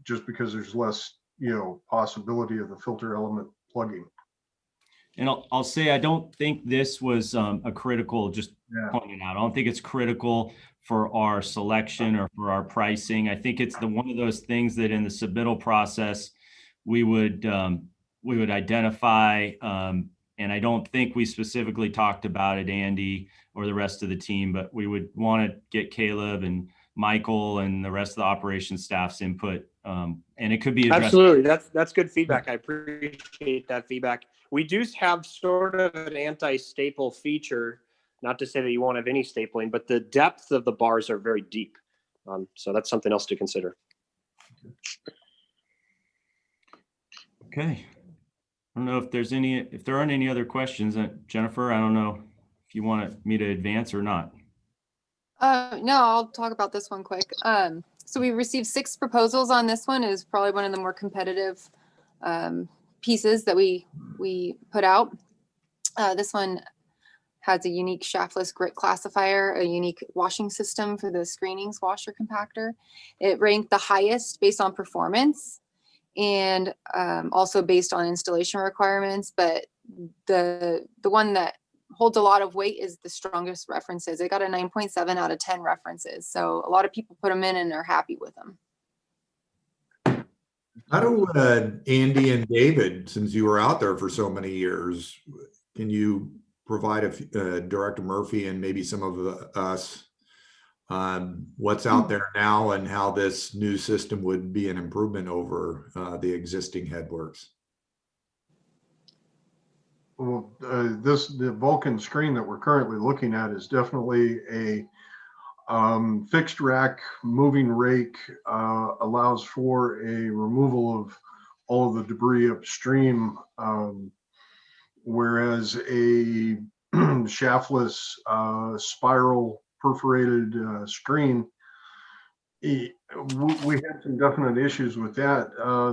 just because there's less, possibility of the filter element plugging. And I'll say, I don't think this was a critical, just pointing out, I don't think it's critical for our selection or for our pricing. I think it's one of those things that in the submittal process, we would identify, and I don't think we specifically talked about it, Andy, or the rest of the team, but we would want to get Caleb and Michael and the rest of the operations staff's input. And it could be addressed. Absolutely. That's good feedback. I appreciate that feedback. We do have sort of an anti-staple feature, not to say that you won't have any stapling, but the depth of the bars are very deep. So that's something else to consider. Okay. I don't know if there aren't any other questions. Jennifer, I don't know if you want me to advance or not. No, I'll talk about this one quick. So we received 6 proposals on this one. It was probably one of the more competitive pieces that we put out. This one has a unique shaftless grit classifier, a unique washing system for the screenings washer compactor. It ranked the highest based on performance and also based on installation requirements. But the one that holds a lot of weight is the strongest references. It got a 9.7 out of 10 references. So a lot of people put them in and are happy with them. How do Andy and David, since you were out there for so many years, can you provide Director Murphy and maybe some of us what's out there now and how this new system would be an improvement over the existing Headworks? Well, the Vulcan screen that we're currently looking at is definitely a fixed rack moving rake, allows for a removal of all of the debris upstream, whereas a shaftless spiral perforated screen, we had some definite issues with that.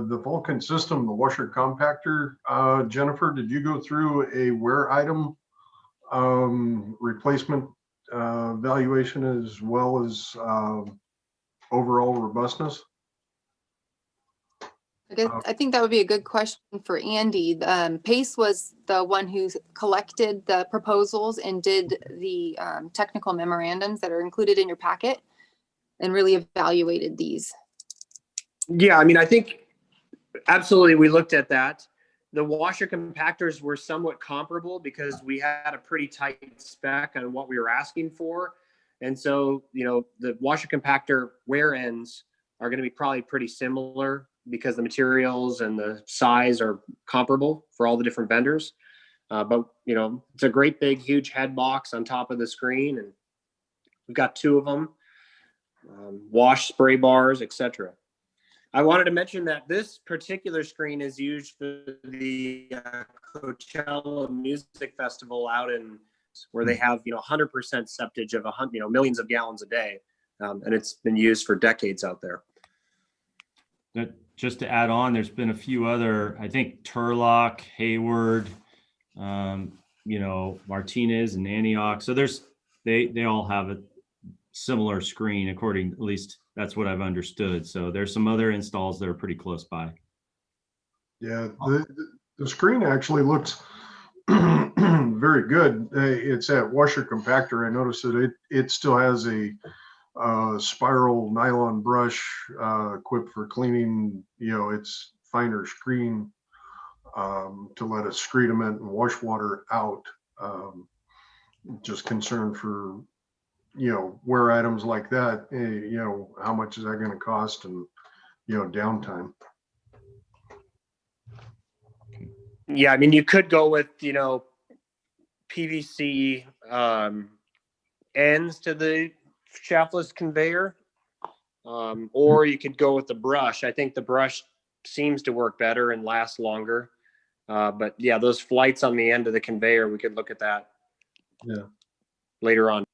The Vulcan system, the washer compactor, Jennifer, did you go through a wear item replacement valuation as well as overall robustness? I think that would be a good question for Andy. Pace was the one who collected the proposals and did the technical memorandums that are included in your packet and really evaluated these. Yeah, I mean, I think absolutely we looked at that. The washer compactors were somewhat comparable because we had a pretty tight spec on what we were asking for. And so, you know, the washer compactor wear ends are going to be probably pretty similar because the materials and the size are comparable for all the different vendors. But, you know, it's a great big, huge head box on top of the screen. And we've got 2 of them, wash spray bars, etc. I wanted to mention that this particular screen is used for the Coachella Music Festival out in where they have, you know, 100% septage of millions of gallons a day. And it's been used for decades out there. Just to add on, there's been a few other, I think Turlock, Hayward, you know, Martinez and Antioch. So they all have a similar screen, according, at least that's what I've understood. So there's some other installs that are pretty close by. Yeah, the screen actually looks very good. It's that washer compactor. I noticed that it still has a spiral nylon brush equipped for cleaning, you know, its finer screen to let it excrement and wash water out. Just concerned for, you know, wear items like that, you know, how much is that going to cost and, you know, downtime. Yeah, I mean, you could go with, you know, PVC ends to the shaftless conveyor, or you could go with the brush. I think the brush seems to work better and last longer. But yeah, those flights on the end of the conveyor, we could look at that later on.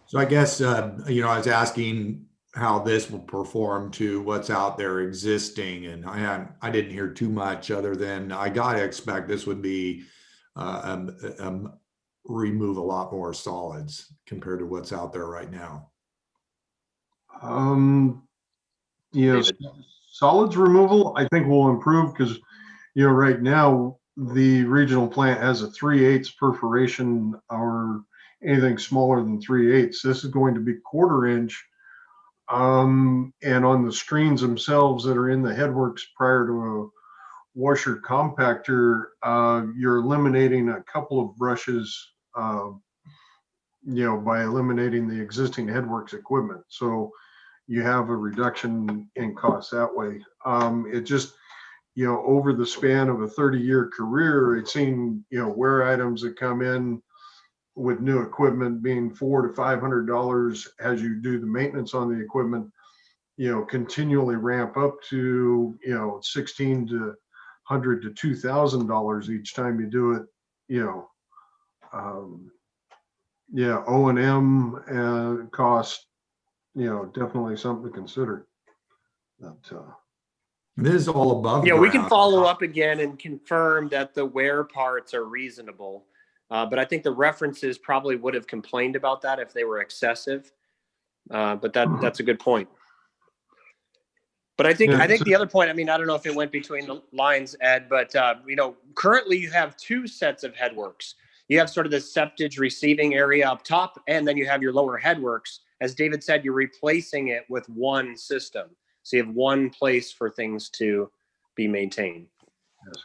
So I guess, you know, I was asking how this will perform to what's out there existing. And I didn't hear too much other than I got to expect this would be remove a lot more solids compared to what's out there right now. Yes, solids removal, I think will improve because, you know, right now the regional plant has a 3/8 perforation or anything smaller than 3/8. This is going to be 1/4 inch. And on the screens themselves that are in the Headworks prior to a washer compactor, you're eliminating a couple of brushes, you know, by eliminating the existing Headworks equipment. So you have a reduction in cost that way. It just, you know, over the span of a 30-year career, it's seen, you know, wear items that come in with new equipment being $400 to $500 as you do the maintenance on the equipment, you know, continually ramp up to, you know, $1,600 to $100 to $2,000 each time you do it, you know. O&M cost, definitely something to consider. But, This is all above Yeah, we can ground. follow up again and confirm that the wear parts are reasonable. But I think the references probably would have complained about that if they were excessive. But that's a good point. But I think the other point, I mean, I don't know if it went between the lines, Ed, but currently you have two sets of headworks. You have sort of the septage receiving area up top, and then you have your lower headworks. As David said, you're replacing it with one system. So you have one place for things to be maintained. yes.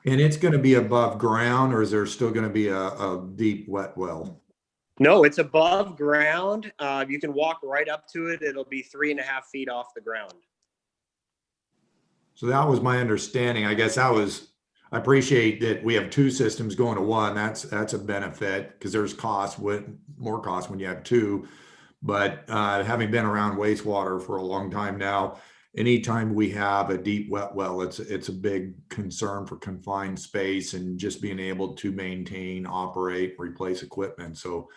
And it's going to be above ground, or is there still going to be a deep wet well? No, it's above ground. You can walk right up to it. It'll be 3.5 feet off the ground. So that was my understanding. I guess I appreciate that we have two systems going to one. That's a benefit because there's more cost when you have two. But having been around wastewater for a long time now, anytime we have a deep wet well, it's a big concern for confined space and just being able to maintain, operate, replace equipment. So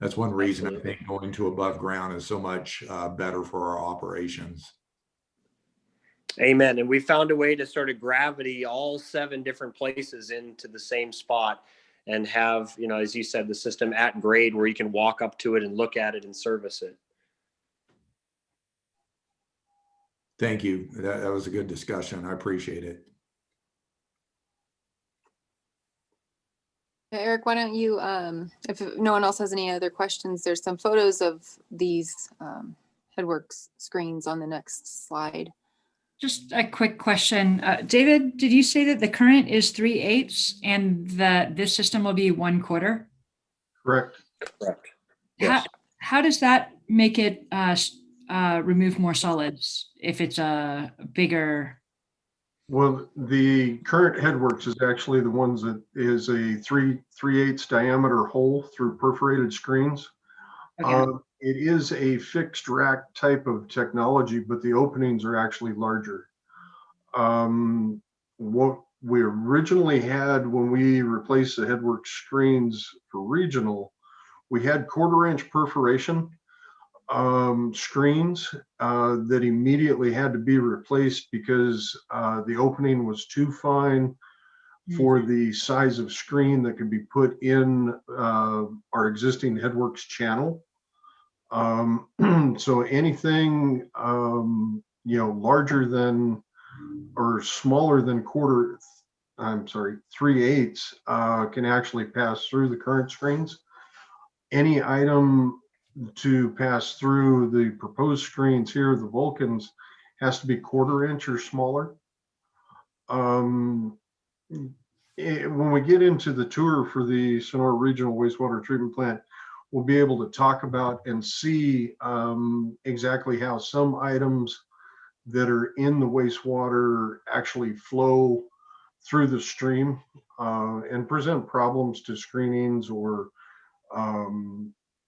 that's one reason I think going to above ground is so much better for our operations. Amen. And we found a way to sort of gravity all 7 different places into the same spot and have, as you said, the system at grade where you can walk up to it and look at it and service it. Thank you. That was a good discussion. I appreciate it. Eric, why don't you, if no one else has any other questions, there's some photos of these Headworks screens on the next slide. Just a quick question. David, did you say that the current is 3/8 and that this system will be 1/4? Correct. Correct. Yes. How does that make it remove more solids if it's a bigger? Well, the current Headworks is actually the ones that is a 3/8 diameter hole through perforated screens. Okay. It is a fixed rack type of technology, but the openings are actually larger. What we originally had when we replaced the Headworks screens for regional, we had 1/4-inch perforation screens that immediately had to be replaced because the opening was too fine for the size of screen that could be put in our existing Headworks channel. So anything larger than or smaller than 3/8 can actually pass through the current screens. Any item to pass through the proposed screens here, the Vulcans, has to be 1/4-inch or smaller. When we get into the tour for the Sonora Regional Wastewater Treatment Plant, we'll be able to talk about and see exactly how some items that are in the wastewater actually flow through the stream and present problems to screenings or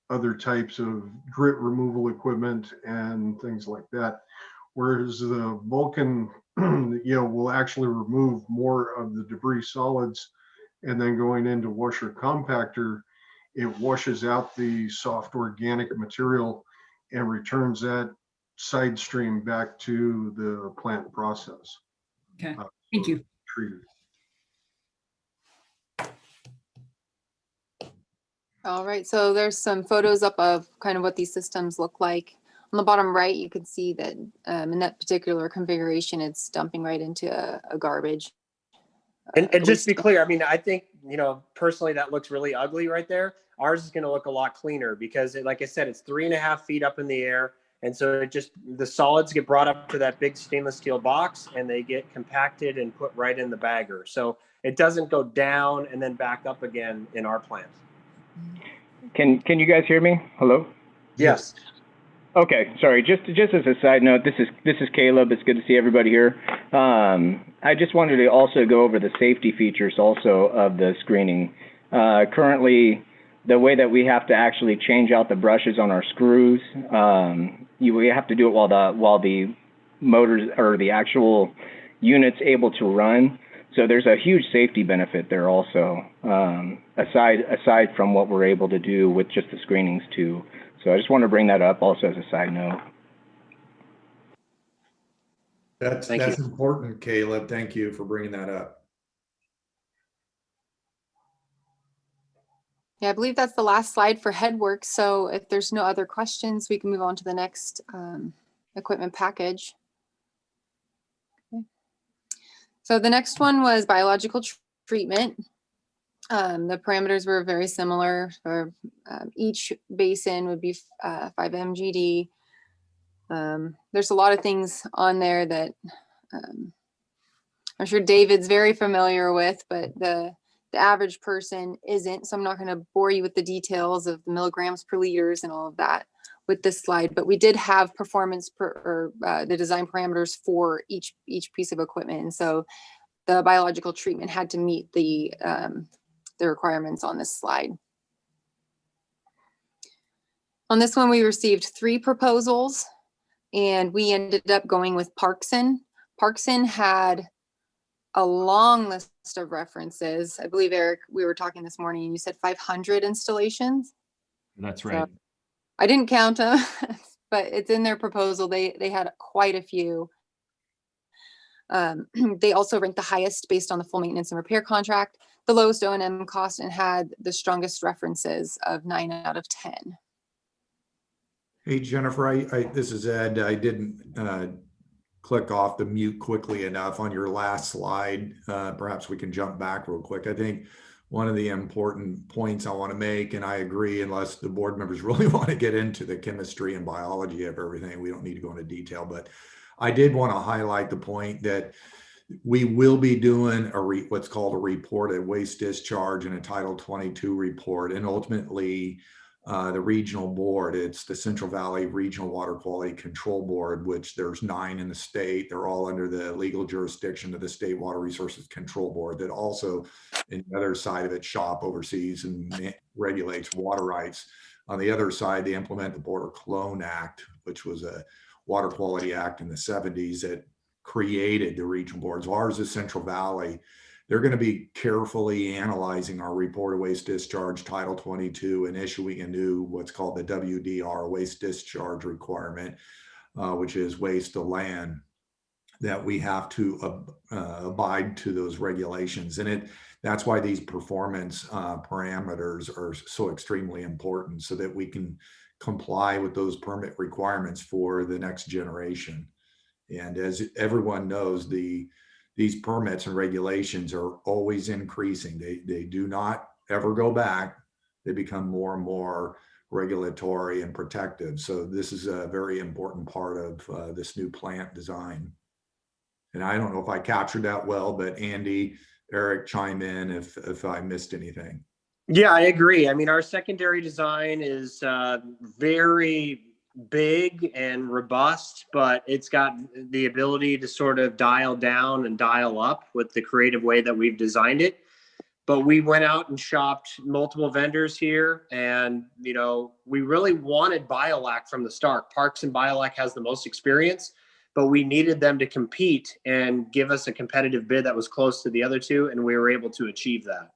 other types of grit removal equipment and things like that. Whereas the Vulcan, will actually remove more of the debris solids, and then going into washer compactor, it washes out the soft organic material and returns that side stream back to the plant process. Okay, thank you. Treated. All right, so there's some photos up of kind of what these systems look like. On the bottom right, you can see that in that particular configuration, it's dumping right into a garbage. And just to be clear, I mean, I think, personally, that looks really ugly right there. Ours is going to look a lot cleaner because, like I said, it's 3.5 feet up in the air. And so the solids get brought up to that big stainless steel box and they get compacted and put right in the bagger. So it doesn't go down and then back up again in our plant. Can you guys hear me? Hello? Yes. Okay, sorry. Just as a side note, this is Caleb. It's good to see everybody here. I just wanted to also go over the safety features also of the screening. Currently, the way that we have to actually change out the brushes on our screws, we have to do it while the motors or the actual unit's able to run. So there's a huge safety benefit there also. aside from what we're able to do with just the screenings too. So I just want to bring that up also as a side note. That's Thank you. important, Caleb. Thank you for bringing that up. Yeah, I believe that's the last slide for Headworks. So if there's no other questions, we can move on to the next equipment package. Okay. So the next one was biological treatment. The parameters were very similar. For each basin would be 5 mgd. There's a lot of things on there that I'm sure David's very familiar with, but the average person isn't. So I'm not going to bore you with the details of the milligrams per liters and all of that with this slide, but we did have performance the design parameters for each piece of equipment. And so the biological treatment had to meet the requirements on this slide. On this one, we received 3 proposals and we ended up going with Parkson. Parkson had a long list of references. I believe, Eric, we were talking this morning and you said 500 installations. That's right. So I didn't count them, but it's in their proposal. They had quite a few. They also ranked the highest based on the full maintenance and repair contract, the lowest O&M cost, and had the strongest references of 9 out of 10. Hey, Jennifer, this is Ed. I didn't click off the mute quickly enough on your last slide. Perhaps we can jump back real quick. I think one of the important points I want to make, and I agree, unless the board members really want to get into the chemistry and biology of everything, we don't need to go into detail, but I did want to highlight the point that we will be doing what's called a report, a waste discharge and a Title 22 report, and ultimately the regional board, it's the Central Valley Regional Water Quality Control Board, which there's 9 in the state. They're all under the legal jurisdiction of the State Water Resources Control Board that also, in the other side of it, SHOP oversees and regulates water rights. On the other side, they implement the Border Cologne Act, which was a water quality act in the 70s that created the regional boards. Ours is Central Valley. They're going to be carefully analyzing our report of waste discharge Title 22 and issuing a new what's called the WDR waste discharge requirement, which is waste to land, that we have to abide to those regulations. And that's why these performance parameters are so extremely important, so that we can comply with those permit requirements for the next generation. And as everyone knows, these permits and regulations are always increasing. They do not ever go back. They become more and more regulatory and protective. So this is a very important part of this new plant design. And I don't know if I captured that well, but Andy, Eric, chime in if I missed anything. Yeah, I agree. I mean, our secondary design is very big and robust, but it's got the ability to sort of dial down and dial up with the creative way that we've designed it. But we went out and shopped multiple vendors here, and we really wanted BioLac from the start. Parks and BioLac has the most experience, but we needed them to compete and give us a competitive bid that was close to the other two, and we were able to achieve that.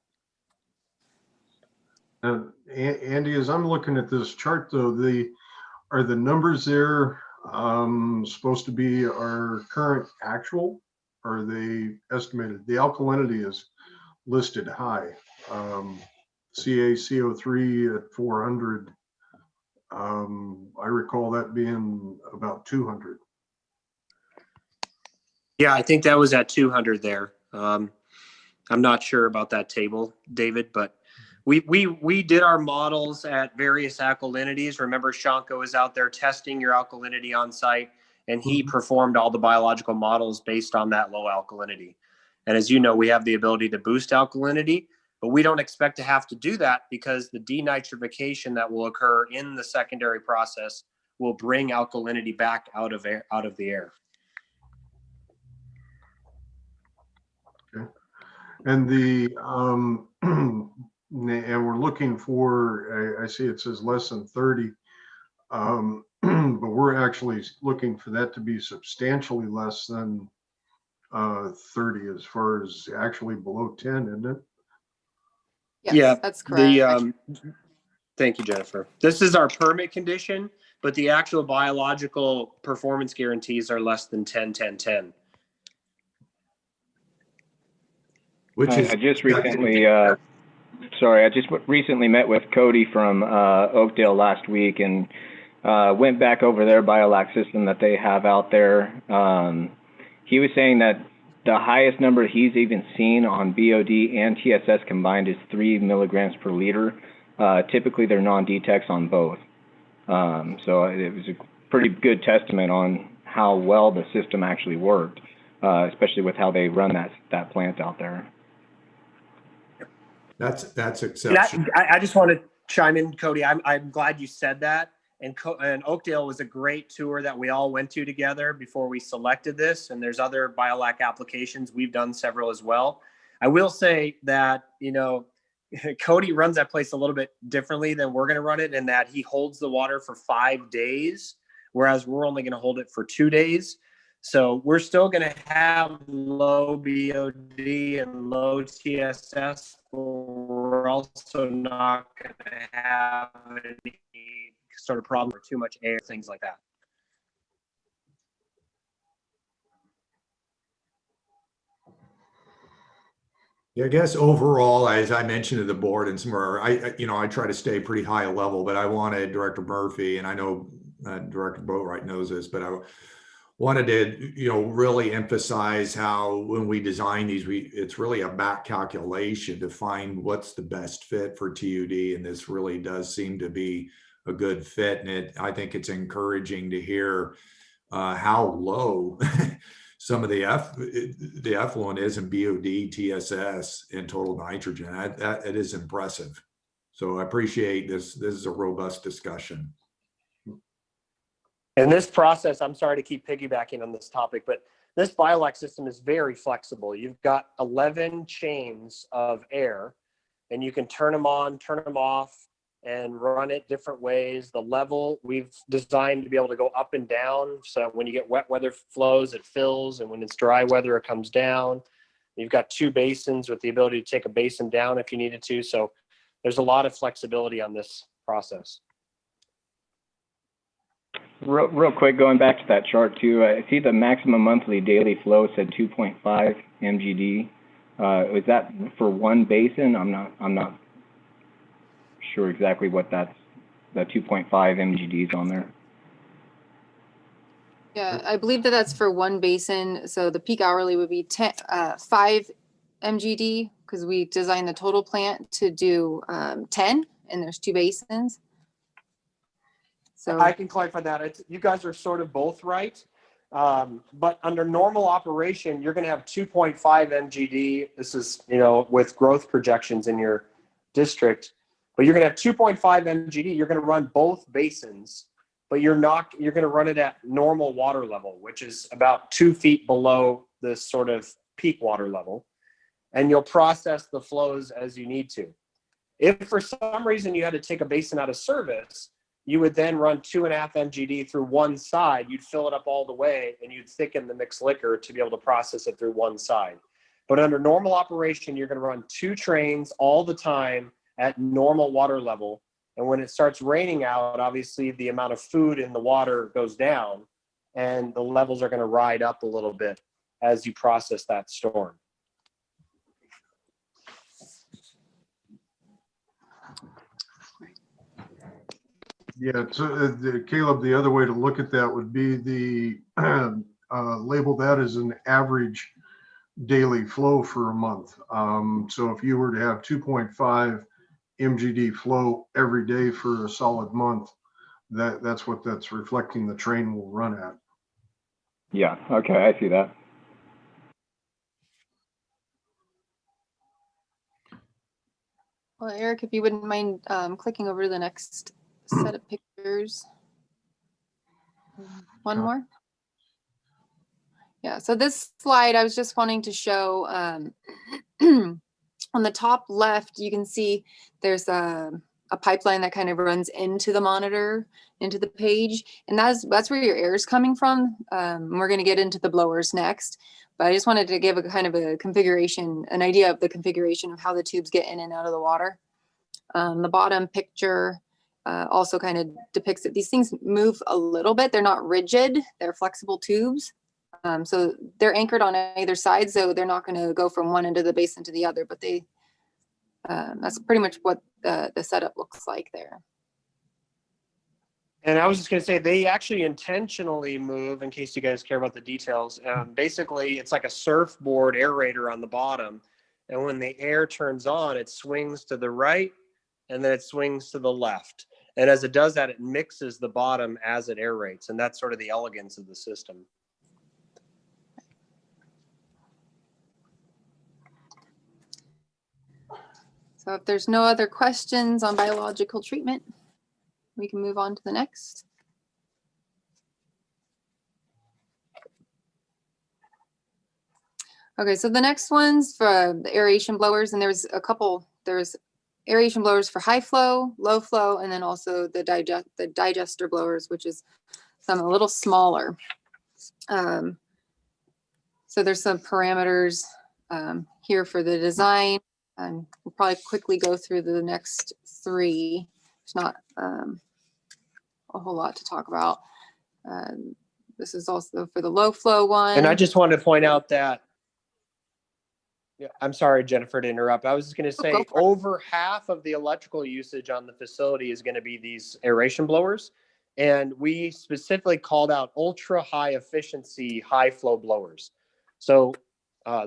Andy, as I'm looking at this chart, though, are the numbers there supposed to be our current actual, or are they estimated? The alkalinity is listed high. CaCO3 at 400. I recall that being about 200. Yeah, I think that was at 200 there. I'm not sure about that table, David, but we did our models at various alkalinities. Remember, Shanko was out there testing your alkalinity on site, and he performed all the biological models based on that low alkalinity. And as you know, we have the ability to boost alkalinity, but we don't expect to have to do that because the denitrification that will occur in the secondary process will bring alkalinity back out of the air. Okay. And and we're looking for, I see it says less than 30, but we're actually looking for that to be substantially less than 30 as far as actually below 10, isn't it? Yes, Yeah, that's correct. Thank you, Jennifer. This is our permit condition, but the actual biological performance guarantees are less than 10, 10, 10. Which is I just recently, I just recently met with Cody from Oakdale last week and went back over their biolac system that they have out there. He was saying that the highest number he's even seen on BOD and TSS combined is 3 milligrams per liter. Typically, they're non-detects on both. So it was a pretty good testament on how well the system actually worked, especially with how they run that plant out there. that's exceptional. I just want to chime in, Cody. I'm glad you said that. And Oakdale was a great tour that we all went to together before we selected this. And there's other biolac applications. We've done several as well. I will say that, Cody runs that place a little bit differently than we're going to run it, in that he holds the water for 5 days, whereas we're only going to hold it for 2 days. So we're still going to have low BOD and low TSS, but we're also not going to have any sort of problem or too much air, things like that. Yeah, I guess overall, as I mentioned to the board and somewhere, I try to stay pretty high level, but I wanted Director Murphy, and I know Director Boatwright knows this, but I wanted to, really emphasize how when we design these, it's really a back calculation to find what's the best fit for TUD, and this really does seem to be a good fit. And I think it's encouraging to hear how low some of the effluent is in BOD, TSS, and total nitrogen. It is impressive. So I appreciate this. This is a robust discussion. And this process, I'm sorry to keep piggybacking on this topic, but this biolac system is very flexible. You've got 11 chains of air, and you can turn them on, turn them off, and run it different ways. The level we've designed to be able to go up and down. So when you get wet weather flows, it fills. And when it's dry weather, it comes down. You've got 2 basins with the ability to take a basin down if you needed to. So there's a lot of flexibility on this process. Real quick, going back to that chart too, I see the maximum monthly daily flow said 2.5 MGD. Was that for one basin? I'm not sure exactly what that 2.5 MGDs on there. Yeah, I believe that's for one basin. So the peak hourly would be 5 MGD, because we designed the total plant to do 10, and there's 2 basins. So I can clarify that. You guys are sort of both right. But under normal operation, you're going to have 2.5 MGD. This is, with growth projections in your district. But you're going to have 2.5 MGD. You're going to run both basins, but you're going to run it at normal water level, which is about 2 feet below the sort of peak water level. And you'll process the flows as you need to. If for some reason you had to take a basin out of service, you would then run 2.5 MGD through one side. You'd fill it up all the way, and you'd thicken the mixed liquor to be able to process it through one side. But under normal operation, you're going to run 2 trains all the time at normal water level. And when it starts raining out, obviously the amount of food in the water goes down, and the levels are going to ride up a little bit as you process that storm. Yeah, so Caleb, the other way to look at that would be the label that as an average daily flow for a month. So if you were to have 2.5 MGD flow every day for a solid month, that's what that's reflecting the train will run at. Yeah, okay, I see that. well, Eric, if you wouldn't mind clicking over to the next set of pictures. One more. Yeah, so this slide I was just wanting to show on the top left, you can see there's a a pipeline that kind of runs into the monitor, into the page, and that's where your air is coming from. We're going to get into the blowers next, but I just wanted to give a kind of a configuration, an idea of the configuration of how the tubes get in and out of the water. The bottom picture also kind of depicts that these things move a little bit. They're not rigid, they're flexible tubes. So they're anchored on either side, so they're not going to go from one end of the basin to the other, but they that's pretty much what the setup looks like there. And I was just going to say, they actually intentionally move, in case you guys care about the details. Basically, it's like a surfboard aerator on the bottom. And when the air turns on, it swings to the right, and then it swings to the left. And as it does that, it mixes the bottom as it aerates. And that's sort of the elegance of the system. So if there's no other questions on biological treatment, we can move on to the next. Okay, so the next one's for the aeration blowers, and there's a couple. There's aeration blowers for high flow, low flow, and then also the digester blowers, which is some a little smaller. So there's some parameters here for the design. We'll probably quickly go through the next three. There's not a whole lot to talk about. This is also for the low flow one. And I just wanted to point out that, yeah, I'm sorry, Jennifer, to interrupt. I was just going to say over half of the electrical usage on the facility is going to be these aeration blowers. And we specifically called out ultra high efficiency, high flow blowers. So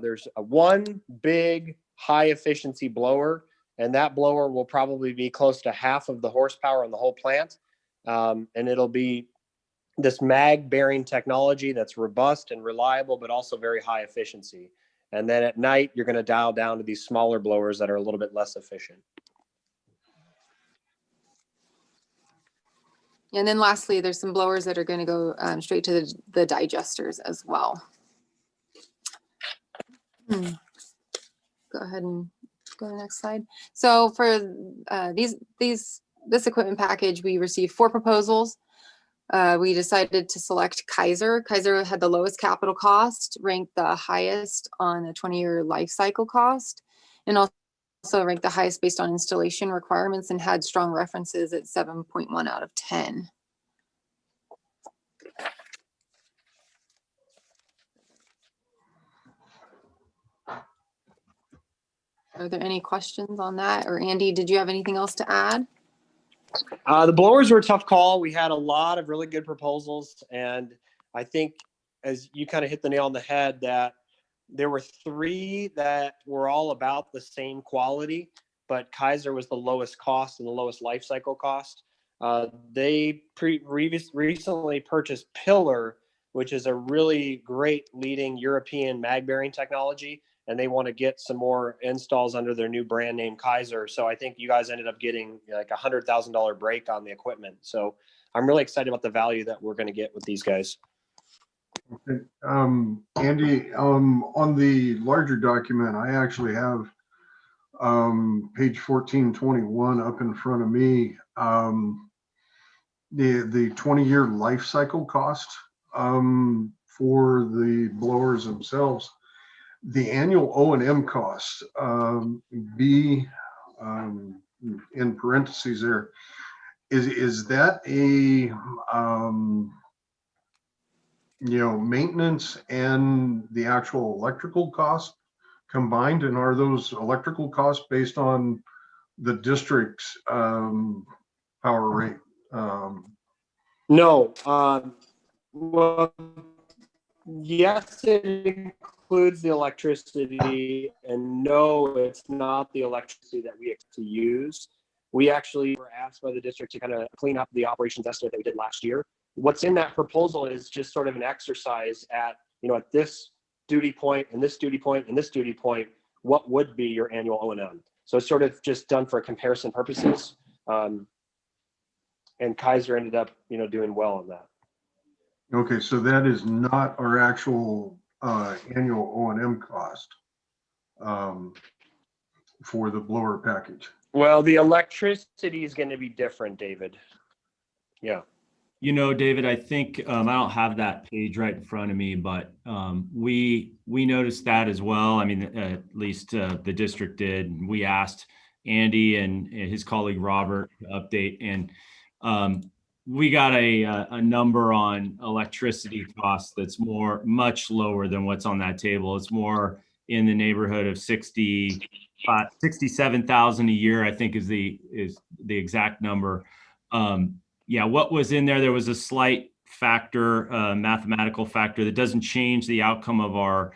there's one big high efficiency blower, and that blower will probably be close to half of the horsepower on the whole plant. And it'll be this mag bearing technology that's robust and reliable, but also very high efficiency. And then at night, you're going to dial down to these smaller blowers that are a little bit less efficient. And then lastly, there's some blowers that are going to go straight to the digesters as well. Go ahead and go to the next slide. So for this equipment package, we received 4 proposals. We decided to select Kaiser. Kaiser had the lowest capital cost, ranked the highest on a 20-year life cycle cost, and also ranked the highest based on installation requirements, and had strong references at 7.1 out of 10. Are there any questions on that? Or Andy, did you have anything else to add? The blowers were a tough call. We had a lot of really good proposals. And I think, as you kind of hit the nail on the head, that there were 3 that were all about the same quality, but Kaiser was the lowest cost and the lowest life cycle cost. They recently purchased Pillar, which is a really great leading European mag bearing technology. And they want to get some more installs under their new brand name Kaiser. So I think you guys ended up getting like $100,000 break on the equipment. So I'm really excited about the value that we're going to get with these guys. Okay. Andy, on the larger document, I actually have page 1421 up in front of me. The 20-year life cycle cost for the blowers themselves. The annual O&M cost, in parentheses there, is that a maintenance and the actual electrical cost combined, and are those electrical costs based on the district's power rate? No. Well, yes, it includes the electricity, and no, it's not the electricity that we have to use. We actually were asked by the district to kind of clean up the operations estimate that we did last year. What's in that proposal is just sort of an exercise at, at this duty point and this duty point and this duty point, what would be your annual O&M? So it's sort of just done for comparison purposes. And Kaiser ended up, doing well on that. Okay, so that is not our actual annual O&M cost for the blower package. Well, the electricity is going to be different, David. Yeah. You know, David, I think I don't have that page right in front of me, but we noticed that as well. I mean, at least the district did. We asked Andy and his colleague Robert to update, and we got a number on electricity costs that's much lower than what's on that table. It's more in the neighborhood of 67,000 a year, I think is the exact number. Yeah, what was in there? There was a slight factor, mathematical factor that doesn't change the outcome of our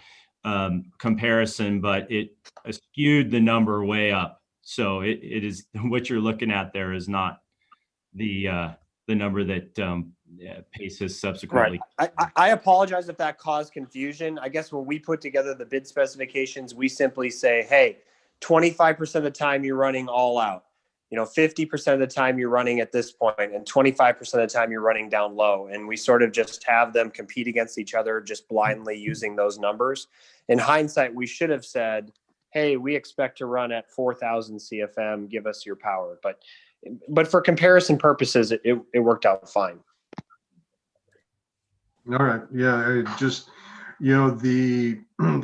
comparison, but it skewed the number way up. So it is what you're looking at there is not the number that PACE has subsequently. Right. I apologize if that caused confusion. I guess when we put together the bid specifications, we simply say, hey, 25% of the time you're running all out. 50% of the time you're running at this point, and 25% of the time you're running down low. And we sort of just have them compete against each other, just blindly using those numbers. In hindsight, we should have said, hey, we expect to run at 4,000 CFM, give us your power. But for comparison purposes, it worked out fine. All right. Yeah. The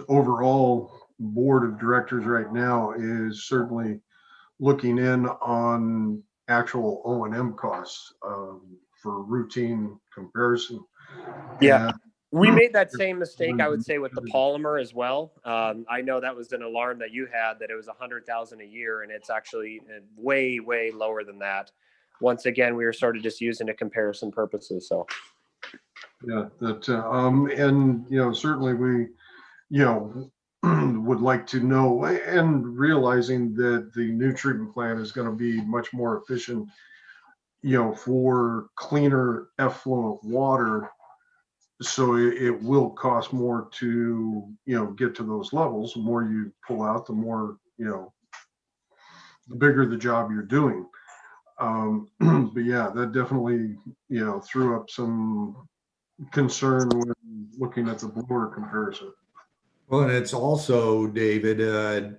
overall board of directors right now is certainly looking in on actual O&M costs for routine comparison. Yeah. We made that same mistake, I would say, with the polymer as well. I know that was an alarm that you had, that it was 100,000 a year, and it's actually way, way lower than that. Once again, we were sort of just using it comparison purposes. So, yeah, that and certainly we, would like to know, and realizing that the new treatment plant is going to be much more efficient, for cleaner effluent water. So it will cost more to, get to those levels. The more you pull out, the more, the bigger the job you're doing. But yeah, that definitely, threw up some concern when looking at the blower comparison. Well, and it's also, David, an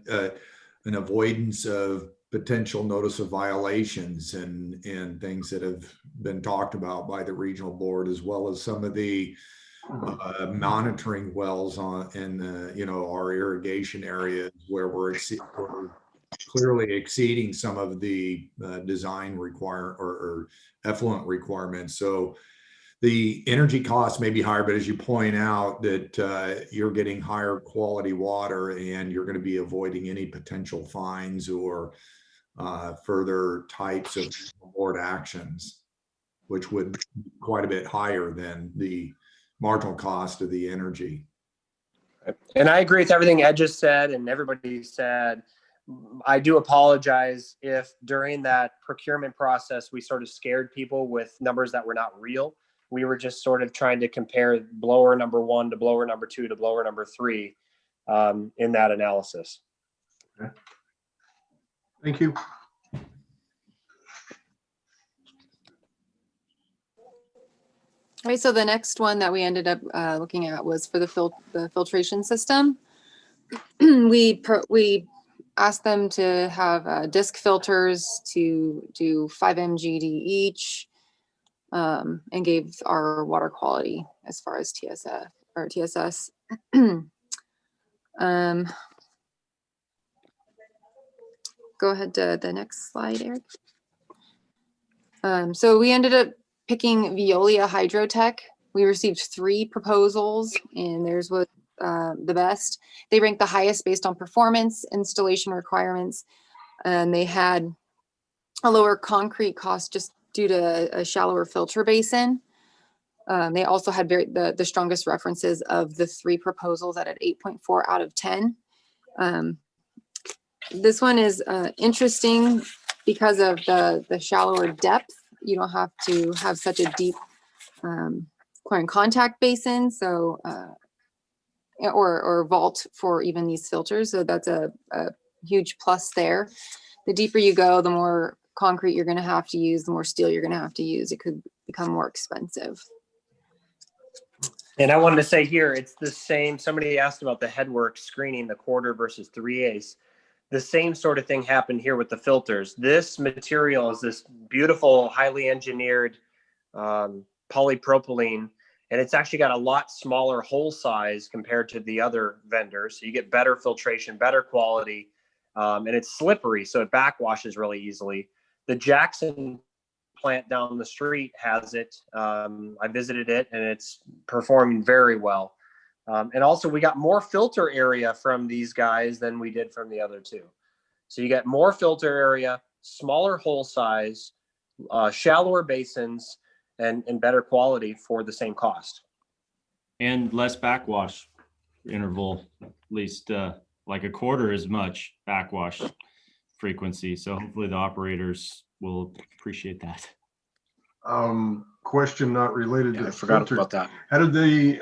avoidance of potential notice of violations and things that have been talked about by the regional board, as well as some of the monitoring wells in our irrigation areas where we're clearly exceeding some of the design or effluent requirements. So the energy costs may be higher, but as you point out, that you're getting higher quality water, and you're going to be avoiding any potential fines or further types of board actions, which would be quite a bit higher than the marginal cost of the energy. And I agree with everything Ed just said and everybody said. I do apologize if during that procurement process we sort of scared people with numbers that were not real. We were just sort of trying to compare blower number 1 to blower number 2 to blower number 3 in that analysis. Okay. Thank you. All right, so the next one that we ended up looking at was for the filtration system. We asked them to have disc filters to do 5 mgd each, and gave our water quality as far as TSS. Go ahead to the next slide, Eric. So we ended up picking Veolia Hydrotech. We received 3 proposals, and theirs was the best. They ranked the highest based on performance, installation requirements, and they had a lower concrete cost just due to a shallower filter basin. They also had the strongest references of the 3 proposals at an 8.4 out of 10. This one is interesting because of the shallower depth. You don't have to have such a deep core and contact basin, so or vault for even these filters. So that's a huge plus there. The deeper you go, the more concrete you're going to have to use, the more steel you're going to have to use. It could become more expensive. And I wanted to say here, it's the same. Somebody asked about the Headworks screening, the 1/4 versus 3/8. The same sort of thing happened here with the filters. This material is this beautiful, highly engineered polypropylene, and it's actually got a lot smaller hole size compared to the other vendors. So you get better filtration, better quality, and it's slippery, so it backwashes really easily. The Jackson plant down the street has it. I visited it, and it's performing very well. And also, we got more filter area from these guys than we did from the other two. So you get more filter area, smaller hole size, shallower basins, and better quality for the same cost. And less backwash interval, at least like a quarter as much backwash frequency. So hopefully the operators will appreciate that. Question not related to I forgot filter. about that. How did they,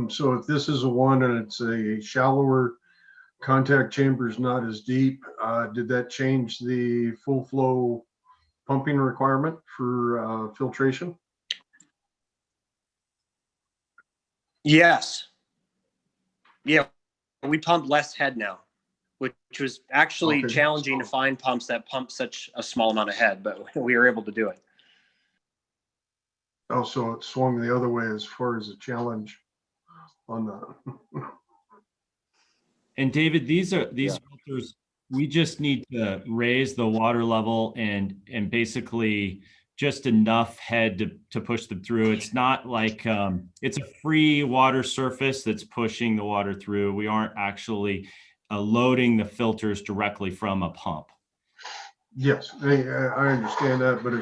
so if this is a one and it's a shallower contact chamber is not as deep, did that change the full flow pumping requirement for filtration? Yes. Yeah, we pump less head now, which was actually Okay. challenging to find pumps that pump such a small amount of head, but we were able to do it. Oh, so it swung the other way as far as a challenge on the. And David, these filters, we just need to raise the water level and basically just enough head to push them through. It's not like it's a free water surface that's pushing the water through. We aren't actually loading the filters directly from a pump. Yes, I understand that, but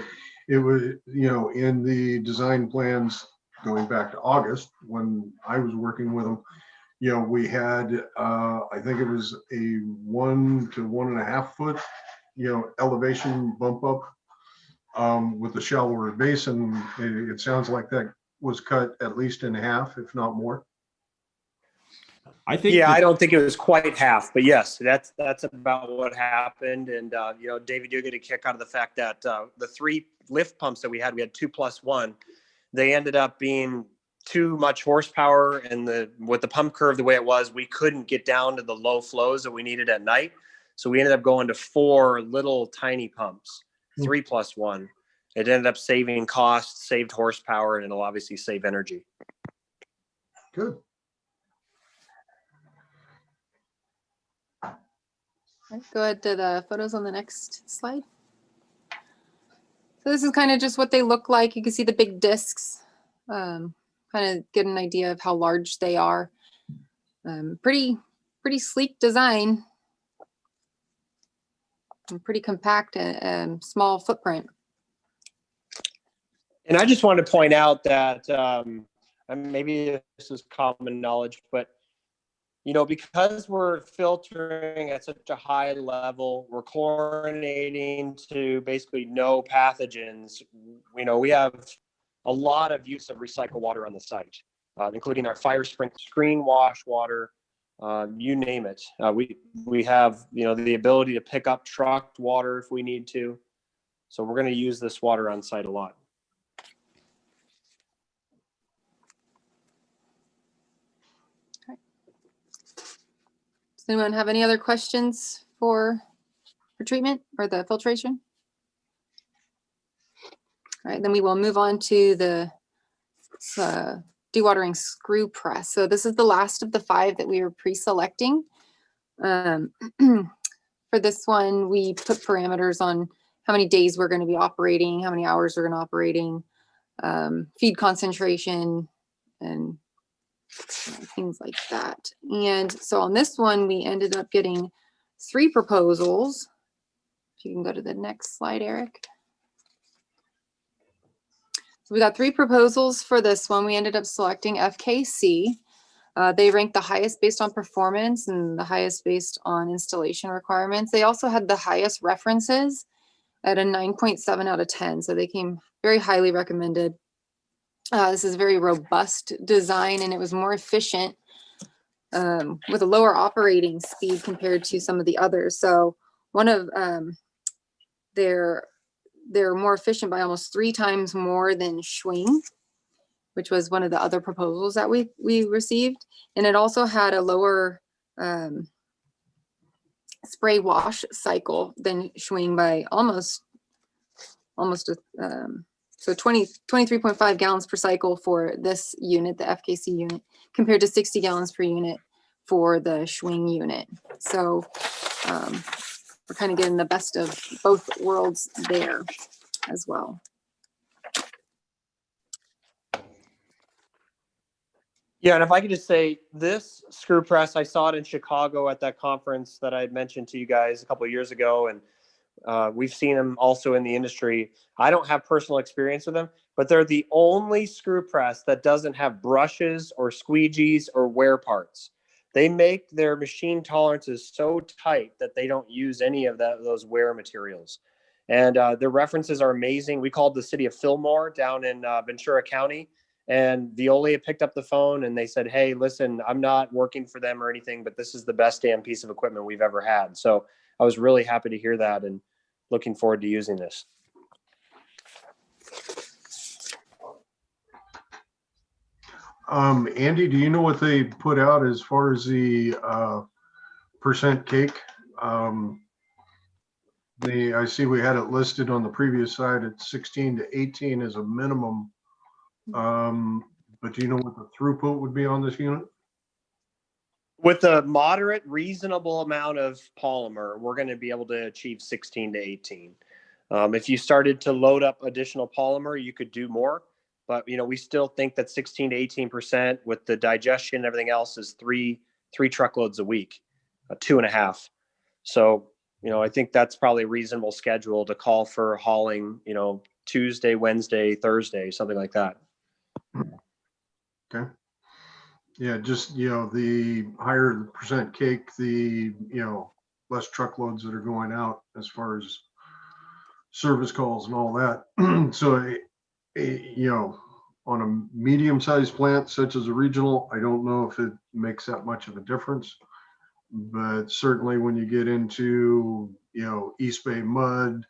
it was, you know, in the design plans going back to August when I was working with them, you know, we had, I think it was a 1 to 1.5 foot, you know, elevation bump up with the shallower basin. It sounds like that was cut at least in half, if not more. I think. Yeah, I don't think it was quite half, but yes, that's about what happened. And you know, David, you're going to kick out of the fact that the 3 lift pumps that we had 2+1. They ended up being too much horsepower, and with the pump curve the way it was, we couldn't get down to the low flows that we needed at night. So we ended up going to 4 little tiny pumps, 3+1. It ended up saving costs, saved horsepower, and it'll obviously save energy. Good. Go ahead to the photos on the next slide. So this is kind of just what they look like. You can see the big discs, kind of get an idea of how large they are. Pretty sleek design, and pretty compact and small footprint. And I just wanted to point out that maybe this is common knowledge, but you know, because we're filtering at such a high level, we're chlorinating to basically no pathogens. You know, we have a lot of use of recycled water on the site, including our fire sprinkler screen wash water, you name it. We have, you know, the ability to pick up trucked water if we need to. So we're going to use this water on site a lot. Does anyone have any other questions for treatment or the filtration? All right, then we will move on to the dewatering screw press. So this is the last of the 5 that we were pre-selecting. For this one, we put parameters on how many days we're going to be operating, how many hours we're going to be operating, feed concentration, and things like that. And so on this one, we ended up getting 3 proposals. If you can go to the next slide, Eric. So we got 3 proposals for this one. We ended up selecting FKC. They ranked the highest based on performance and the highest based on installation requirements. They also had the highest references at a 9.7 out of 10. So they came very highly recommended. This is a very robust design, and it was more efficient with a lower operating speed compared to some of the others. So one of they're more efficient by almost 3 times more than Schwing, which was one of the other proposals that we received. And it also had a lower spray wash cycle than Schwing by almost so 23.5 gallons per cycle for this unit, the FKC unit, compared to 60 gallons per unit for the Schwing unit. So we're kind of getting the best of both worlds there as well. Yeah, and if I could just say, this screw press, I saw it in Chicago at that conference that I had mentioned to you guys a couple of years ago, and we've seen them also in the industry. I don't have personal experience with them, but they're the only screw press that doesn't have brushes or squeegees or wear parts. They make their machine tolerances so tight that they don't use any of those wear materials. And their references are amazing. We called the city of Fillmore down in Ventura County, and Veolia picked up the phone and they said, hey, listen, I'm not working for them or anything, but this is the best damn piece of equipment we've ever had. So I was really happy to hear that and looking forward to using this. Andy, do you know what they put out as far as the percent cake? I see we had it listed on the previous side at 16 to 18 as a minimum. But do you know what the throughput would be on this unit? With a moderate, reasonable amount of polymer, we're going to be able to achieve 16 to 18. If you started to load up additional polymer, you could do more. But, you know, we still think that 16 to 18% with the digestion and everything else is three truckloads a week, 2.5. So, you know, I think that's probably a reasonable schedule to call for hauling, you know, Tuesday, Wednesday, Thursday, something like that. Okay. Yeah, just, you know, the higher the percent cake, the, you know, less truckloads that are going out as far as service calls and all that. So, you know, on a medium-sized plant such as a regional, I don't know if it makes that much of a difference. But certainly when you get into, you know, East Bay Mud,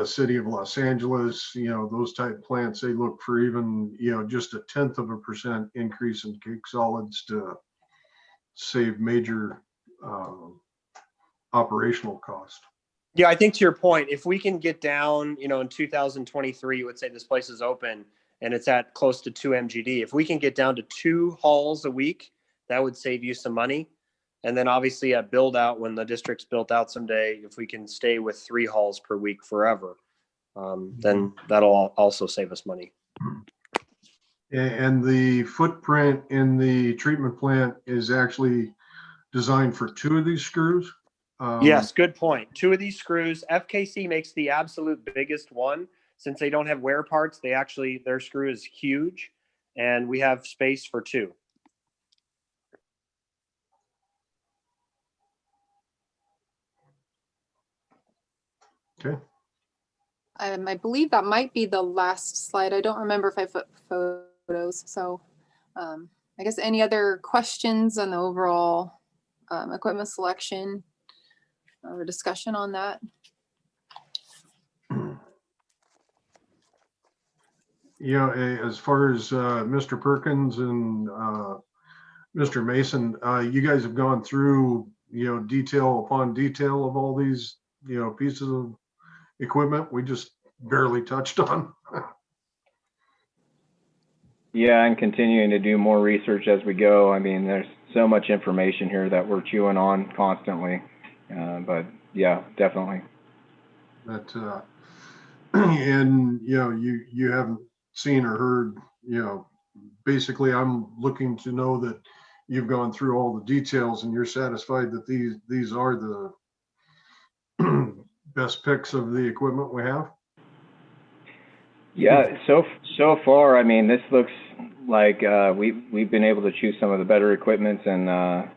City of Los Angeles, you know, those type plants, they look for even, you know, just 0.1% increase in cake solids to save major operational cost. Yeah, I think to your point, if we can get down, you know, in 2023, let's say this place is open and it's at close to 2 MGD. If we can get down to 2 hauls a week, that would save you some money. And then obviously at build out, when the district's built out someday, if we can stay with 3 hauls per week forever, then that'll also save us money. And the footprint in the treatment plant is actually designed for 2 of these screws. Yes, good point. 2 of these screws, FKC makes the absolute biggest one. Since they don't have wear parts, their screw is huge, and we have space for 2. Okay. I believe that might be the last slide. I don't remember if I put photos. So I guess any other questions on the overall equipment selection or discussion on that? You know, as far as Mr. Perkins and Mr. Mason, you guys have gone through, you know, detail upon detail of all these, you know, pieces of equipment we just barely touched on. Yeah, and continuing to do more research as we go. I mean, there's so much information here that we're chewing on constantly. But yeah, definitely. But and you know, you haven't seen or heard, you know, basically I'm looking to know that you've gone through all the details and you're satisfied that these are the best picks of the equipment we have. Yeah, so far, I mean, this looks like we've been able to choose some of the better equipments, and I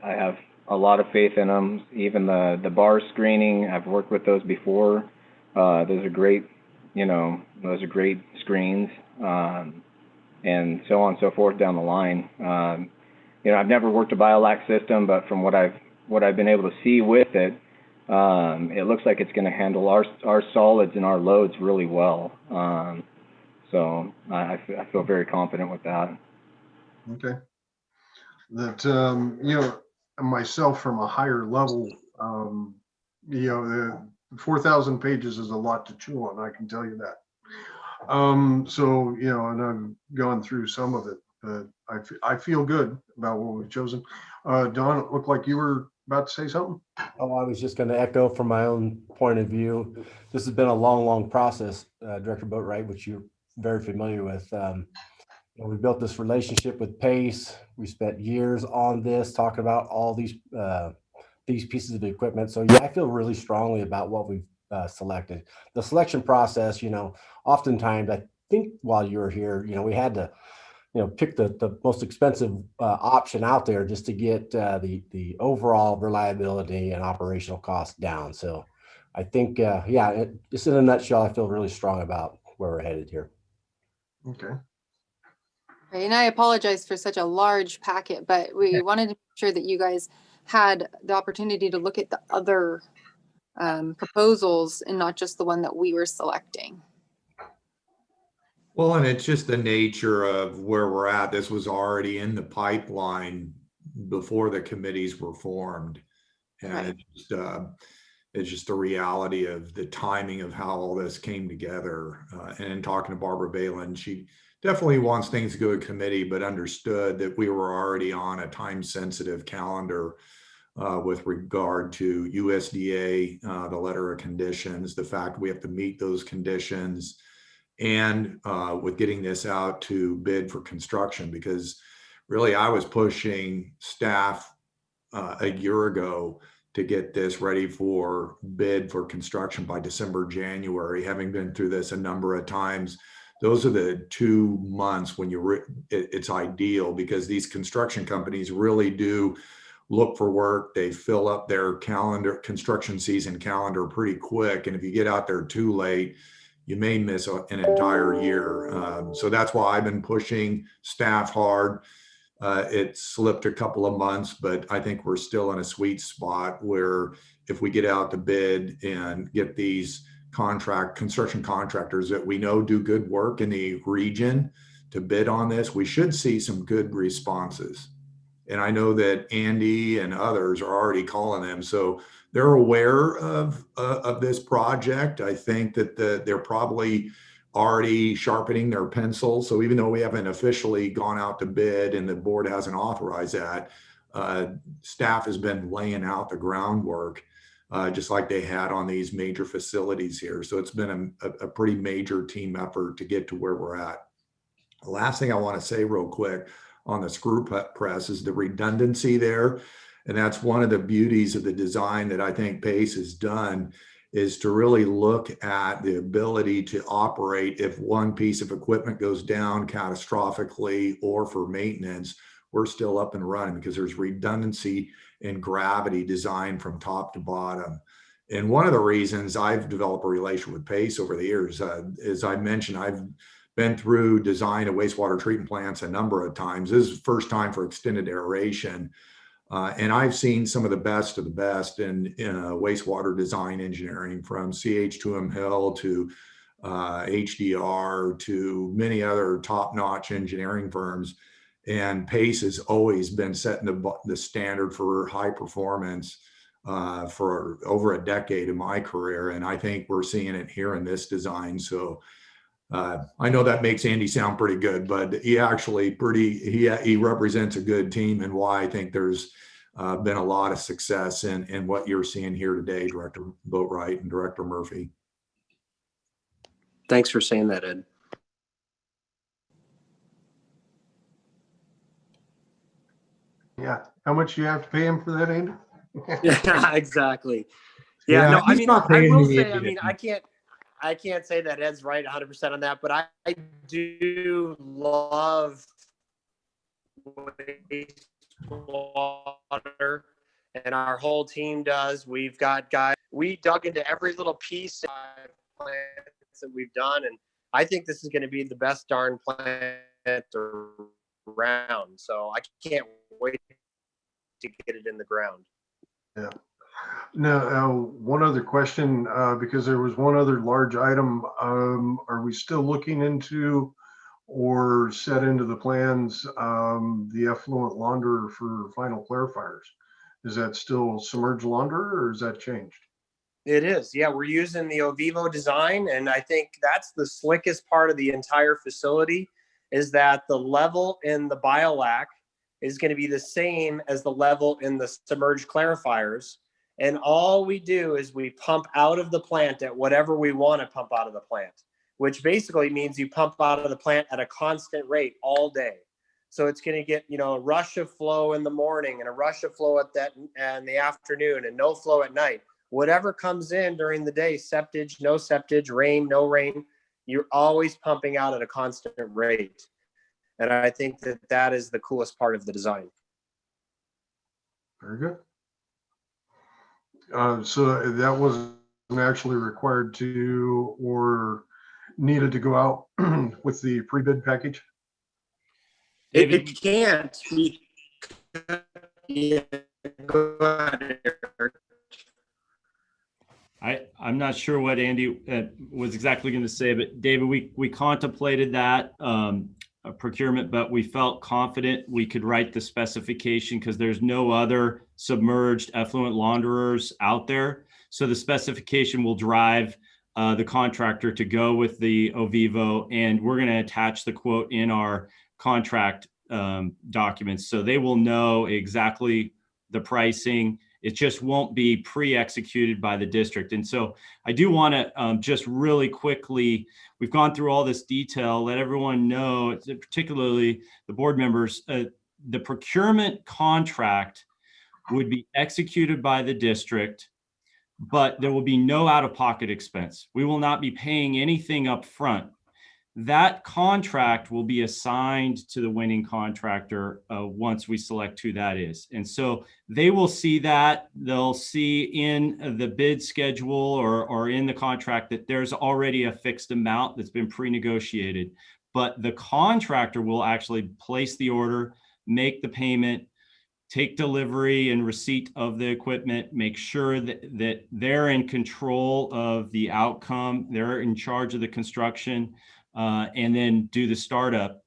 have a lot of faith in them. Even the bar screening, I've worked with those before. Those are great, you know, those are great screens, and so on and so forth down the line. You know, I've never worked a biolac system, but from what I've been able to see with it, it looks like it's going to handle our solids and our loads really well. So I feel very confident with that. Okay. That, you know, myself from a higher level. The 4,000 pages is a lot to chew on, I can tell you that. So, and I've gone through some of it, but I feel good about what we've chosen. Don, it looked like you were about to say something. Oh, I was just going to echo from my own point of view. This has been a long process, Director Boatwright, which you're very familiar with. We built this relationship with Pace. We spent years on this, talking about all these pieces of equipment. So yeah, I feel really strongly about what we've selected. The selection process, oftentimes I think while you were here, we had to, pick the most expensive option out there just to get the overall reliability and operational costs down. So I think, just in a nutshell, I feel really strong about where we're headed here. Okay. And I apologize for such a large packet, but we wanted to make sure that you guys had the opportunity to look at the other proposals and not just the one that we were selecting. Well, and it's just the nature of where we're at. This was already in the pipeline before the committees were formed. And Right. It's just the reality of the timing of how all this came together. And in talking to Barbara Balin, she definitely wants things to go to committee, but understood that we were already on a time-sensitive calendar with regard to USDA, the letter of conditions, the fact we have to meet those conditions, and with getting this out to bid for construction, because really I was pushing staff a year ago to get this ready for bid for construction by December, January. Having been through this a number of times, those are the 2 months when it's ideal, because these construction companies really do look for work. They fill up their construction season calendar pretty quick. And if you get out there too late, you may miss an entire year. So that's why I've been pushing staff hard. It slipped a couple of months, but I think we're still in a sweet spot where if we get out to bid and get these construction contractors that we know do good work in the region to bid on this, we should see some good responses. And I know that Andy and others are already calling them. So they're aware of this project. I think that they're probably already sharpening their pencil. So even though we haven't officially gone out to bid and the board hasn't authorized that, staff has been laying out the groundwork just like they had on these major facilities here. So it's been a pretty major team effort to get to where we're at. The last thing I want to say real quick on the screw press is the redundancy there. And that's one of the beauties of the design that I think Pace has done, is to really look at the ability to operate if one piece of equipment goes down catastrophically or for maintenance, we're still up and running because there's redundancy in gravity design from top to bottom. And one of the reasons I've developed a relation with Pace over the years, as I mentioned, I've been through design of wastewater treatment plants a number of times. This is the first time for extended aeration. And I've seen some of the best in wastewater design engineering, from CH2M Hill to HDR to many other top-notch engineering firms. And Pace has always been setting the standard for high performance for over a decade in my career. And I think we're seeing it here in this design. So I know that makes Andy sound pretty good, but he actually he represents a good team, and why I think there's been a lot of success in what you're seeing here today, Director Boatwright and Director Murphy. Thanks for saying that, Ed. Yeah. How much do you have to pay him for that, Andy? Yeah, exactly. Yeah, no, I mean, I will say, I mean, I can't say that Ed's right 100% on that, but I do love wastewater, and our whole team does. We've got guys, we dug into every little piece of plants that we've done, and I think this is going to be the best darn plant around. So I can't wait to get it in the ground. Yeah. Now, one other question, because there was one other large item. Are we still looking into or set into the plans the effluent launderer for final clarifiers? Is that still submerged launderer or is that changed? It is. Yeah, we're using the Ovivo design, and I think that's the slickest part of the entire facility is that the level in the biolac is going to be the same as the level in the submerged clarifiers. And all we do is we pump out of the plant at whatever we want to pump out of the plant, which basically means you pump out of the plant at a constant rate all day. So it's going to get, a rush of flow in the morning and a rush of flow in the afternoon and no flow at night. Whatever comes in during the day, septage, no septage, rain, no rain, you're always pumping out at a constant rate. And I think that is the coolest part of the design. Very good. So that wasn't actually required to or needed to go out with the pre-bid package? It can't. Yeah, go ahead, Eric. I'm not sure what Andy was exactly going to say, but David, we contemplated that procurement, but we felt confident we could write the specification because there's no other submerged effluent launderers out there. So the specification will drive the contractor to go with the Ovivo, and we're going to attach the quote in our contract documents. So they will know exactly the pricing. It just won't be pre-executed by the district. And so I do want to just really quickly, we've gone through all this detail, let everyone know, particularly the board members, the procurement contract would be executed by the district, but there will be no out-of-pocket expense. We will not be paying anything up front. That contract will be assigned to the winning contractor once we select who that is. And so they will see that. They'll see in the bid schedule or in the contract that there's already a fixed amount that's been pre-negotiated. But the contractor will actually place the order, make the payment, take delivery and receipt of the equipment, make sure that they're in control of the outcome, they're in charge of the construction, and then do the startup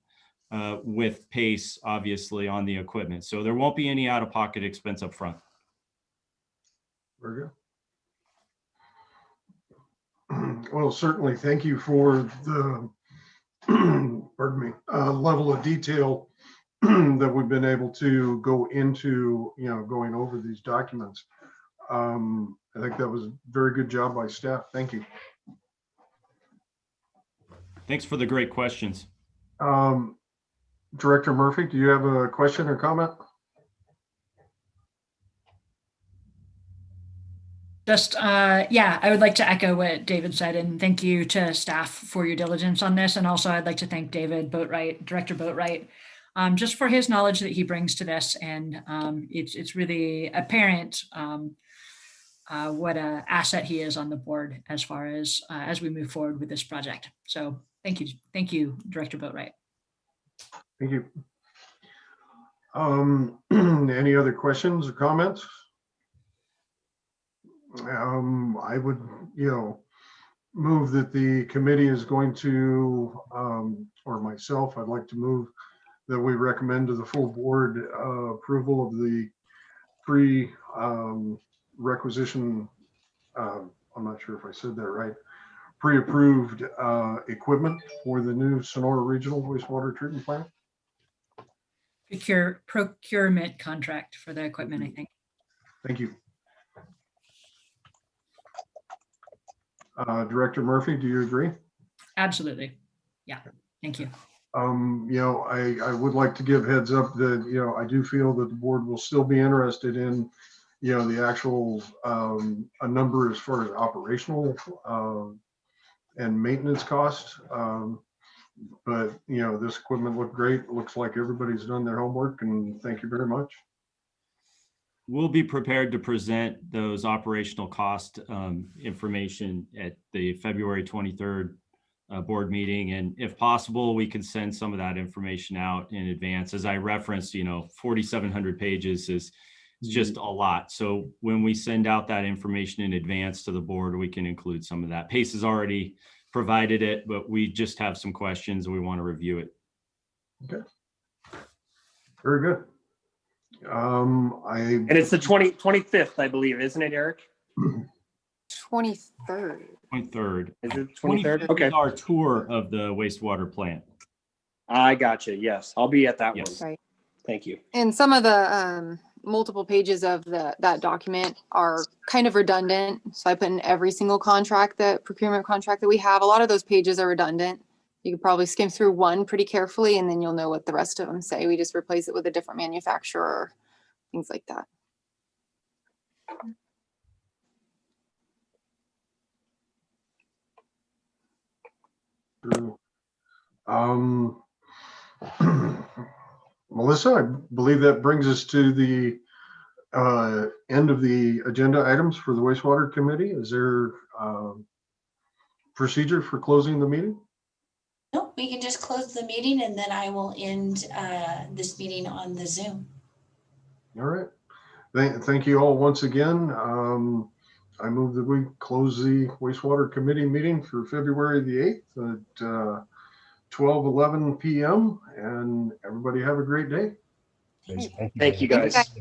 with pace, obviously, on the equipment. So there won't be any out-of-pocket expense up front. Very good. Well, certainly, thank you for the pardon me, level of detail that we've been able to go into, going over these documents. I think that was a very good job by staff. Thank you. Thanks for the great questions. Director Murphy, do you have a question or comment? Just, yeah, I would like to echo what David said, and thank you to staff for your diligence on this. And also I'd like to thank David Boatwright, Director Boatwright, just for his knowledge that he brings to this. And it's really apparent what an asset he is on the board as far as we move forward with this project. So thank you, Director Boatwright. Thank you. Any other questions or comments? I would, move that the committee is going to, or myself, I'd like to move that we recommend to the full board approval of the pre-requisition, I'm not sure if I said that right, pre-approved equipment for the new Sonora Regional Wastewater Treatment Plant. Procurement contract for the equipment, I think. Thank you. Director Murphy, do you agree? Absolutely. Yeah, thank you. I would like to give heads up that, I do feel that the board will still be interested in, the actual a number as far as operational and maintenance costs. But, this equipment looked great. It looks like everybody's done their homework, and thank you very much. We'll be prepared to present those operational cost information at the February 23rd board meeting. And if possible, we can send some of that information out in advance. As I referenced, 4,700 pages is just a lot. So when we send out that information in advance to the board, we can include some of that. PACE has already provided it, but we just have some questions and we want to review it. Okay. Very good. And it's the 25th, I believe, isn't it, Eric? 23rd. 23rd. Is it 23rd 23rd? Okay. is our tour of the wastewater plant. I gotcha. Yes, I'll be at that Yes. one. Right. Thank you. And some of the multiple pages of that document are kind of redundant. So I put in every single contract, that procurement contract that we have. A lot of those pages are redundant. You could probably skim through one pretty carefully and then you'll know what the rest of them say. We just replace it with a different manufacturer, things like that. Melissa, I believe that brings us to the end of the agenda items for the wastewater committee. Is there procedure for closing the meeting? No, we can just close the meeting and then I will end this meeting on the Zoom. All right. Thank you all once again. I move that we close the wastewater committee meeting for February the 8th at 12:11 p.m. and everybody have a great day. Thank you. Thank you, guys.